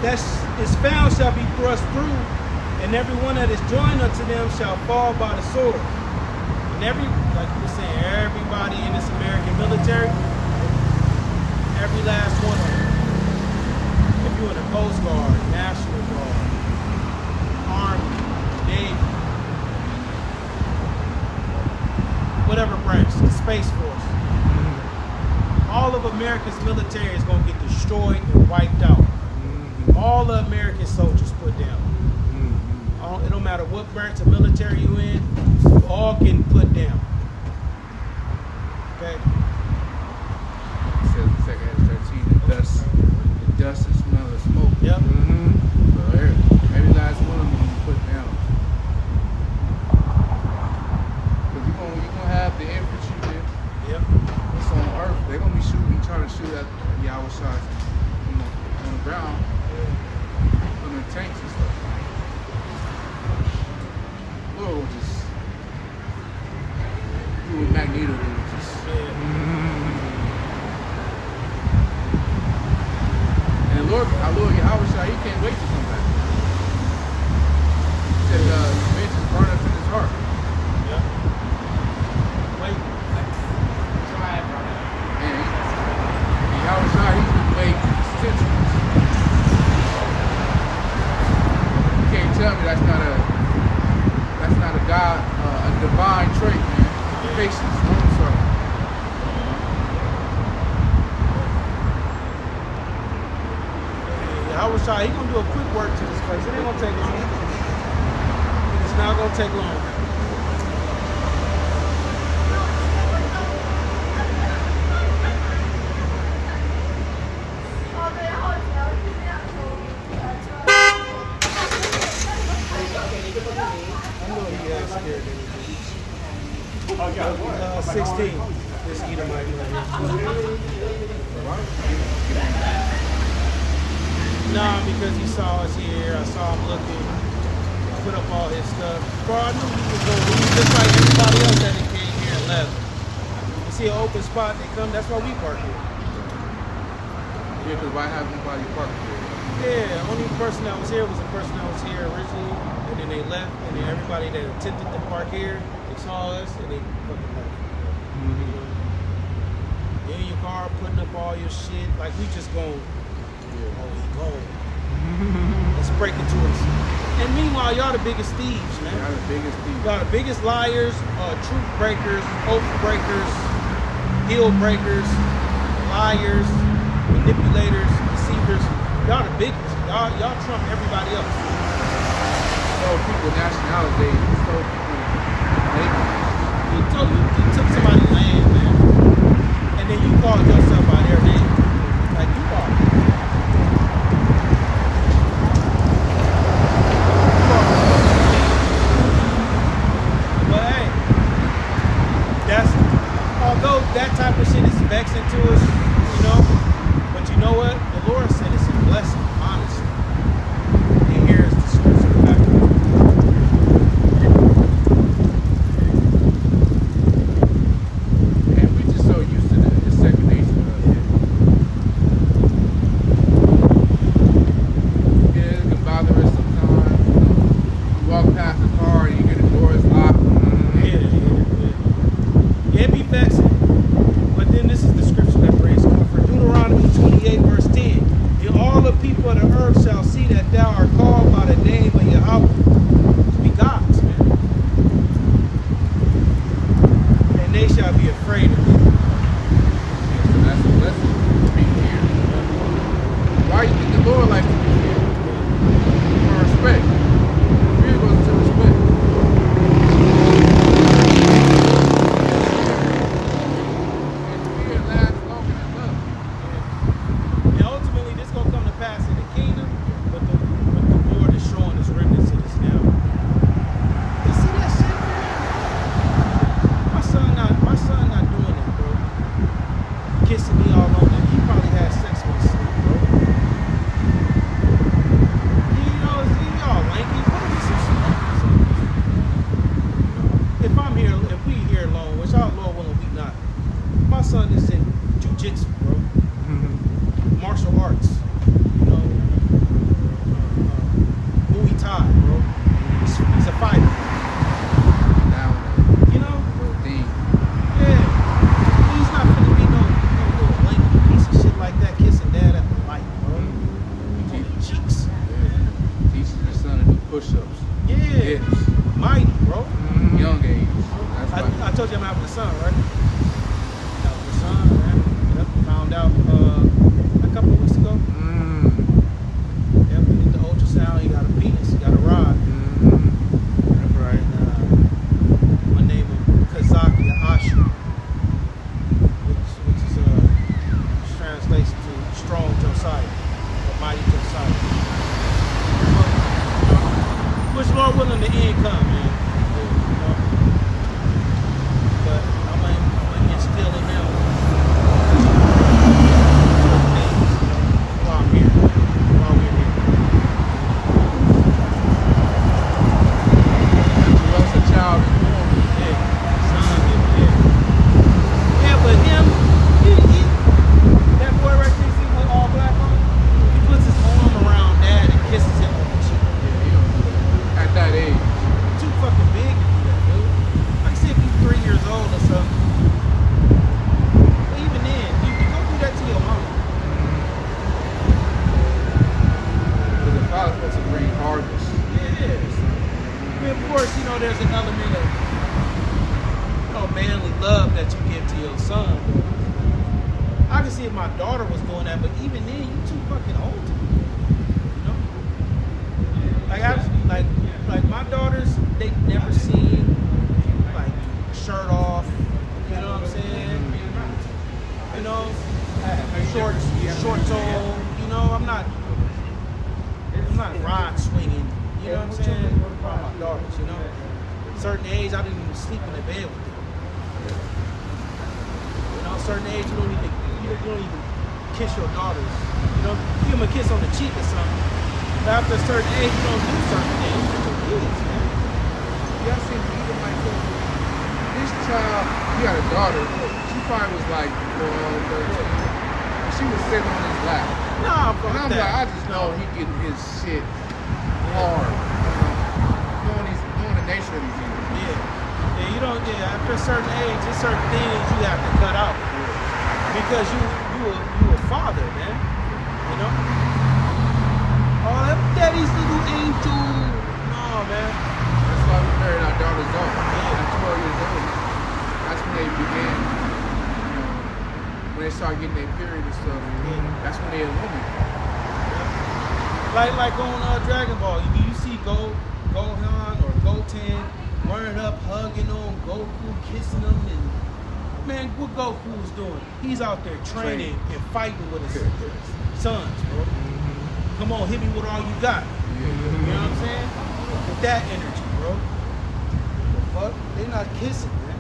that is found shall be thrust through, and every one that is joined unto them shall fall by the sword. And like you were saying, everybody in this American military, every last one of them. If you're in the Coast Guard, National Guard, Army, Navy, whatever branch, the Space Force, all of America's military is going to get destroyed and wiped out. All the American soldiers put down. It don't matter what branch of military you in, you all getting put down. Okay? It says in 2 Ezra 13, the dust and smell of smoke. Yep. So every last one of them you put down. Because you're gonna have the infantry there. Yep. It's on earth. They're gonna be trying to shoot at Yahweh Shai, on the ground, on the tanks and stuff. Lord will just do what Magneto did. And Lord, our Lord Yahweh Shai, he can't wait to come back. He said, vengeance burn up in his heart. Yep. Wait. And Yahweh Shai, he's been waiting centuries. You can't tell me that's not a God, a divine trait, man. Patience, long suffering. I was shy. He gonna do a quick work to this place. It ain't gonna take long. It's not gonna take long. I know he got scared. 16. This Edomite right here. Nah, because he saw us here. I saw him looking. Put up all his stuff. Bro, I knew he was going to leave just like everybody else that came here and left. You see an open spot, they come. That's why we park here. Yeah, because why have nobody parked here? Yeah, the only person that was here was the person that was here originally, and then they left, and then everybody that attempted to park here, they saw us, and they fucking left. You're in your car, putting up all your shit, like we just going, oh, he gone. Let's break into us. And meanwhile, y'all the biggest thieves, man. Y'all the biggest thieves. Y'all the biggest liars, truth breakers, oath breakers, deal breakers, liars, manipulators, deceivers. Y'all the biggest. Y'all trump everybody else. Stole people nationality. Stole people labor. You took somebody's land, man. And then you called yourself by their name. Like you are. But hey, although that type of shit is vexing to us, but you know what? The Lord said it's a blessing, honestly. And here's the scripture back. And we just so used to the second nature of it. Yeah, it can bother us sometimes. You walk past a car and you get the doors locked. Yeah, it be vexing. But then this is the scripture that brings comfort. Deuteronomy 28, verse 10. And all the people of the earth shall see that thou art called by the name of Yahweh to be gods, man. And they shall be afraid of thee. So that's a blessing to be here. Why do you think the Lord likes to be here? For respect. Fear goes to respect. And fear lasts longer than love. And ultimately, this going to come to pass in the kingdom, but the pulling the income, man. You know? But I'm gonna instill in them certain things, you know, while I'm here, while we're here. Who else a child is born? Yeah, son, yeah. Yeah, but him, that boy right there, see with all black on, he puts his arm around dad and kisses him on the cheek. Yeah, you know, at that age. Too fucking big to do that, dude. Like, say if you're 3 years old or something. But even then, you can go do that to your mama. Because the father's supposed to bring hardness. Yes. I mean, of course, you know, there's an element of, you know, manly love that you give to your son. I can see if my daughter was doing that, but even then, you too fucking old to do that. You know? Like my daughters, they never seen like shirt off. You know what I'm saying? You know, shorts on. You know, I'm not rod swinging. You know what I'm saying? My daughters, you know, certain age, I didn't even sleep in the bed with them. You know, certain age, you don't even kiss your daughters. You know, give them a kiss on the cheek or something. But after a certain age, you don't do certain things with your kids, man. Y'all seen either my this child, he had a daughter. She probably was like 12, 13. And she was sitting on his lap. Nah, And fuck I'm that. like, I just know he getting his shit hard. You know, knowing the nature of these things. Yeah, you don't. Yeah, after a certain age, there's certain things you have to cut out because you a father, man. You know. Oh, that daddy's little angel. No, man. That's why we married our daughters off. Yeah. At 12 years old. That's when they began, you know, when they started getting their period and stuff. That's when they a woman. Like on Dragon Ball, you see Gohan or Goten running up, hugging on Goku, kissing him, and man, what Goku was doing? He's out there training and fighting with his sons, bro. Come on, hit me with all you got. You know what I'm saying? With that energy, bro. The fuck? They not kissing, man.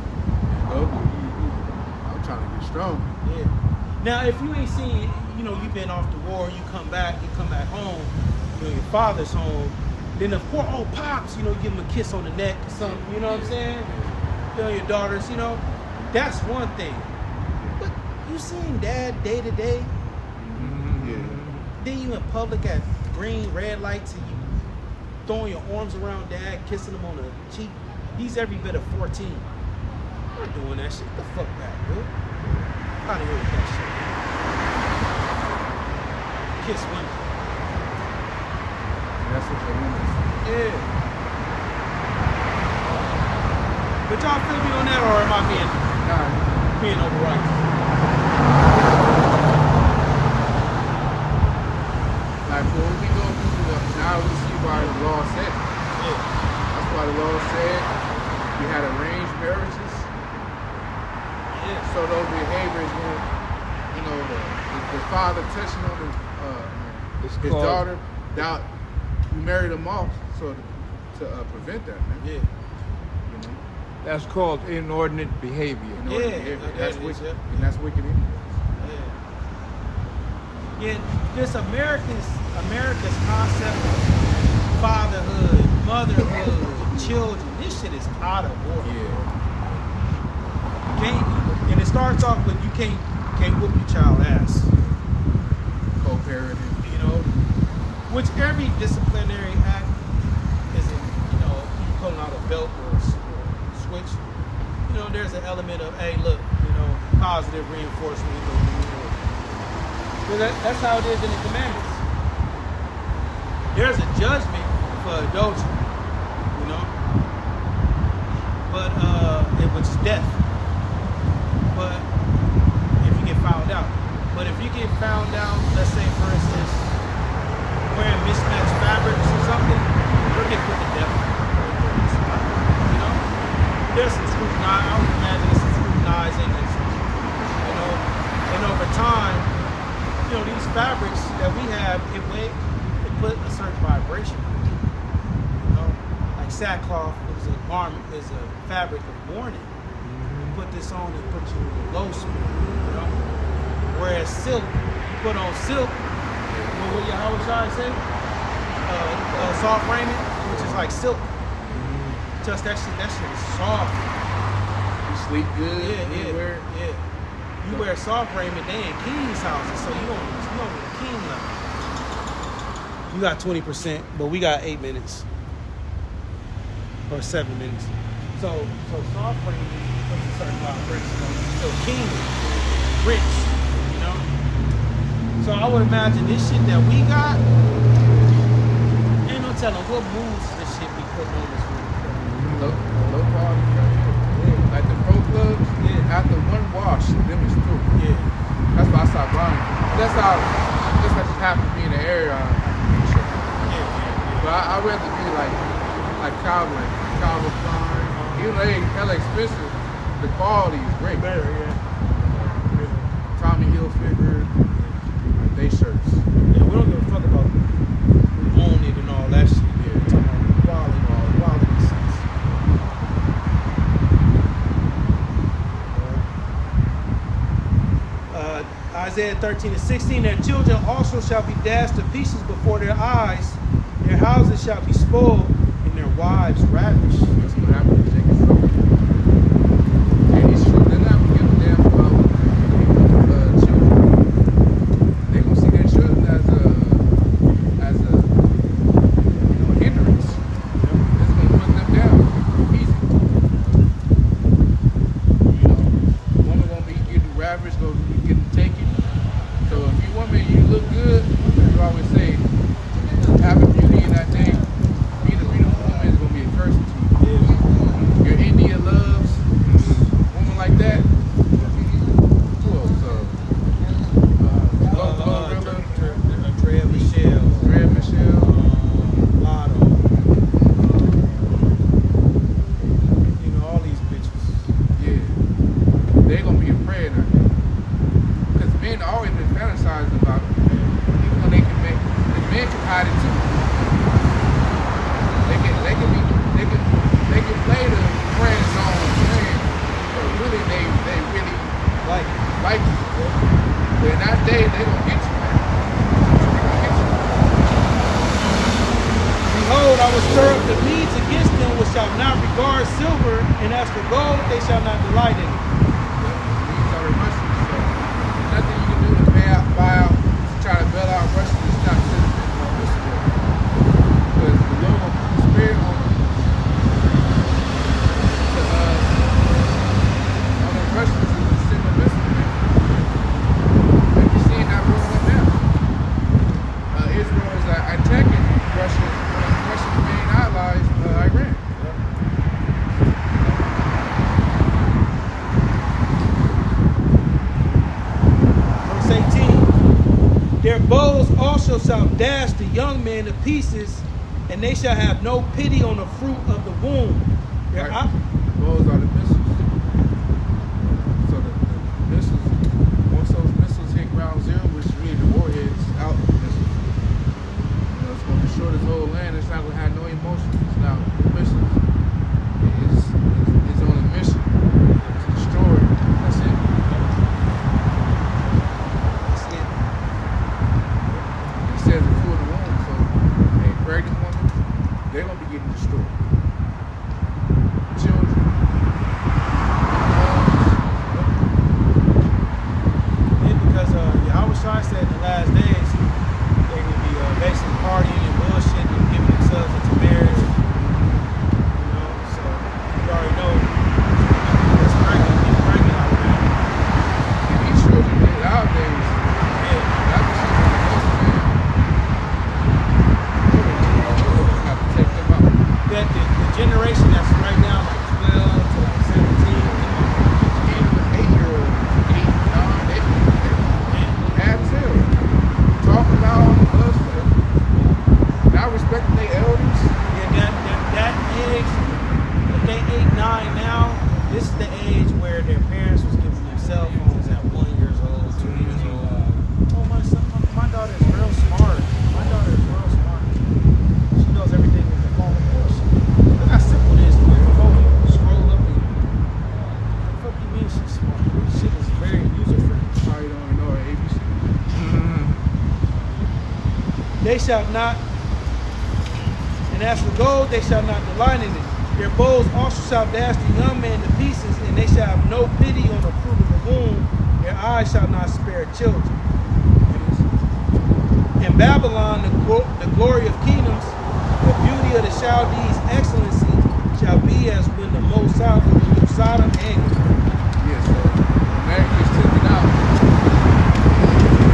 I'm trying to get strong. Yeah. Now, if you ain't seen, you know, you've been off the war, you come back home, you know, your father's home, then of course, oh, pops, you know, give him a kiss on the neck or something, you know what I'm saying? You know, your daughters, you know, that's one thing. But you seeing dad day to day, Yeah. then you in public at green, red lights, and you throwing your arms around dad, kissing him on the cheek. He's every bit of 14. We're doing that shit. Get the fuck back, dude. Out of here with that shit. Kiss women. That's what they want. Yeah. But y'all feel me on that, or am I being overright? Like when we go through now we see why the law said it. Yeah. That's why the law said we had arranged marriages. Yeah. So those behaviors when, you know, the father touching on It's his called- daughter, now we married them off so to prevent that, man. Yeah. You know? That's called inordinate behavior. Inordinate Yeah, behavior. that That's is, wicked. yeah. And that's wicked anyway. Yeah, this America's concept of fatherhood, motherhood, children, this shit is out of order. And it starts off with you can't whoop your child ass. Co-parenting. You know, which every disciplinary act isn't, you know, you pulling out a belt or a switch. You know, there's an element of, hey, look, you know, positive reinforcement. That's how it is in the commandments. There's a judgment for adultery, you know, but which is death. But if you get found out, let's say for instance, wearing mismatched fabrics or something, you'll get put to death. You know, there's some scrutinizing. I would imagine there's some scrutinizing, you know, and over time. You know, these fabrics that we have, it put a certain vibration, you know, like sackcloth is a garment, is a fabric of mourning. You put this on and put you in a low spirit, you know. Whereas silk, you put on silk, what Yahweh Shai say? Soft raiment, which is like silk. Just that shit is soft. You sleep good. Yeah. You wear soft raiment, they in king's houses, so you don't king level. You got 20%, but we got 8 minutes. Or 7 minutes. So soft raiment puts a certain vibration on it. So king, rich, you know? So I would imagine this shit that we got, ain't no telling what moves this shit be putting on this room. Low quality. Yeah. Like the pro clubs, after one wash, them is through. Yeah. That's why I stopped buying. That's how just happened to be in the area. But I'd rather be like Calvin Klein. Even though they hella expensive, the quality is great. Better, yeah. Tommy Hilfiger, they shirts. Yeah, we don't give a fuck about who own it and all that shit. Yeah, we're talking about quality sense. Isaiah 13:16, their children also shall be dashed to pieces before their eyes. Their houses shall be spoiled, and their wives ravished. That's what happened to Jacob. And these children, they're not gonna give a damn about children. They're gonna see their children as a hindrance. It's gonna put them down easy. You know, woman gonna be getting ravished, gonna be getting taken. So if you woman, you look good, you always say, having beauty in that name, being a beautiful woman is gonna be a curse to you. Your India loves a woman like that. Who else? Glorilla, Drea Michelle. Lotto. You know, all these bitches. Yeah, they're gonna be afraid of that. Because men always been fantasizing about it. Even though they can make, the men can hide it too. They can play the friend zone friend, but really they really like you. But in that day, they gonna get you, man. They gonna get you. Behold, I will stir up the Medes against them, which shall not regard silver, and as for gold, they shall not delight in it. These are the Russians, so nothing you can do to buy out, to try to bail out Russians is not citizens on this world. Because the Lord will put the spirit on the Russians is a sin of this man. And you're seeing that rolling down. Israel is attacking Russia's main allies, Iran. Verse 18, their bows also shall dash the young men to pieces, and they shall have no pity on the fruit of the womb. Their Right. The bows are the missiles. So the missiles, once those missiles hit ground zero, which is really the warheads out missiles, it's going to destroy this whole land. It's not going to have no emotions. It's not the missiles. It's on a mission to destroy. That's it. That's it. He says the fruit of the womb. So a pregnant woman, they're going to be getting destroyed. Children. Yeah, because Yahweh Shai said in the last days, they would be basically partying and bullshit and giving themselves into marriage. You know, so you already know it's pregnant, getting pregnant out there. And these children nowadays, Yeah. that's what she's supposed to be. Have to take them out. Bet shall not, and as for gold, they shall not delight in it. Their bows also shall dash the young man to pieces, and they shall have no pity on the fruit of the womb. Their eyes shall not spare children. In Babylon, the glory of kingdoms, the beauty of the Chaldees' excellency, shall be as when the Most High will do Sodom and Gomorrah. Yes, so America is taken out.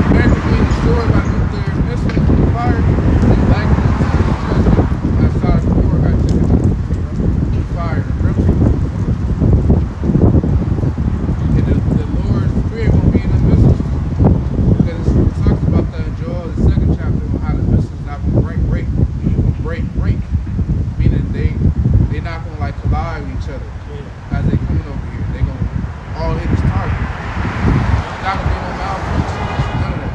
America being destroyed by nuclear missiles and fire is like the judgment as Sodom and Gomorrah got taken out. Fire and brimstone. And the Lord's spirit won't be in the missiles. Because it talks about that in Joel, the 2nd chapter, on how the missiles not going to break. Meaning they're not going to like collide with each other as they coming over here. They're going to all hit this target. It's not going to be no malfunctions, none of that.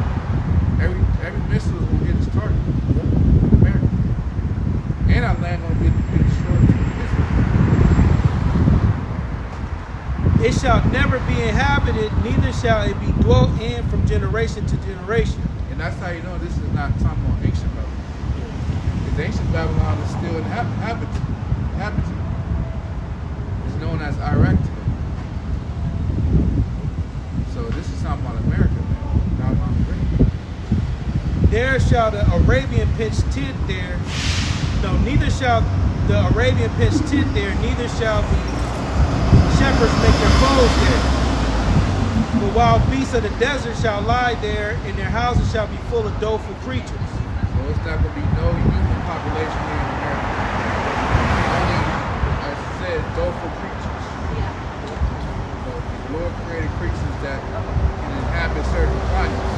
Every missile is going to hit its target. America. And our land going to be destroyed too. It shall never be inhabited, neither shall it be dwelt in from generation to generation. And that's how you know this is not talking about ancient Babylon. Because ancient Babylon is still inhabited. It's known as Iraq today. So this is talking about America, man. Babylon the Great. There shall the Arabian pitch tent there. No, neither shall the Arabian pitch tent there, neither shall the shepherds make their foes there. The wild beasts of the desert shall lie there, and their houses shall be full of doleful creatures. So it's not going to be no human population here in America. Only, as I said, doleful creatures. So the Lord created creatures that can inhabit certain climates.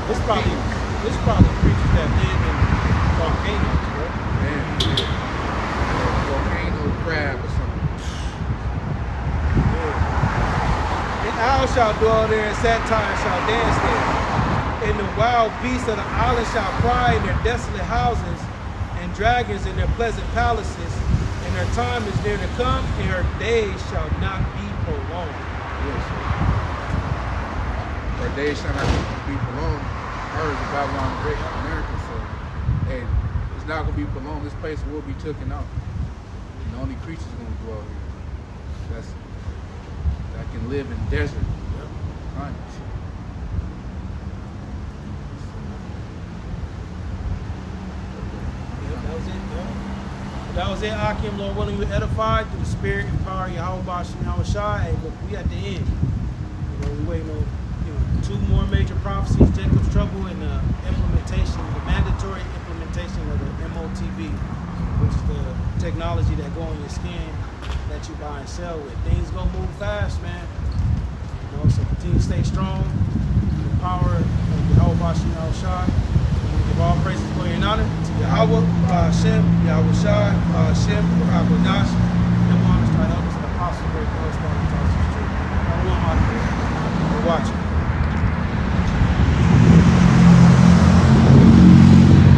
This probably creatures that live in volcanoes, bro. Man, volcano crab or something. And owls shall dwell there, and satyrs shall dance there. And the wild beasts of the island shall cry in their desolate houses, and dragons in their pleasant palaces. And her time is near to come, and her days shall not be prolonged. Yes. Her days shall not be prolonged. Hers is Babylon the Great, America. So, hey, it's not going to be prolonged. This place will be taken out. And the only creatures going to dwell here. That can live in desert. Right. That was it, Akim. Lord willing, you edified through the Spirit and power of Yahweh Bashim Yahweh Shai. Hey, look, we at the end. We waiting on 2 more major prophecies, Jacob's trouble, and the implementation, the mandatory implementation of the MOTB, which is the technology that go on your skin that you buy and sell with. Things gonna move fast, man. So continue to stay strong. The power of Yahweh Bashim Yahweh Shai. Give all praises, glory, and honor to Yahweh, Hashem, Yahweh Shai, Hashem, Rabbah Dash, and honors to our elders and apostles, great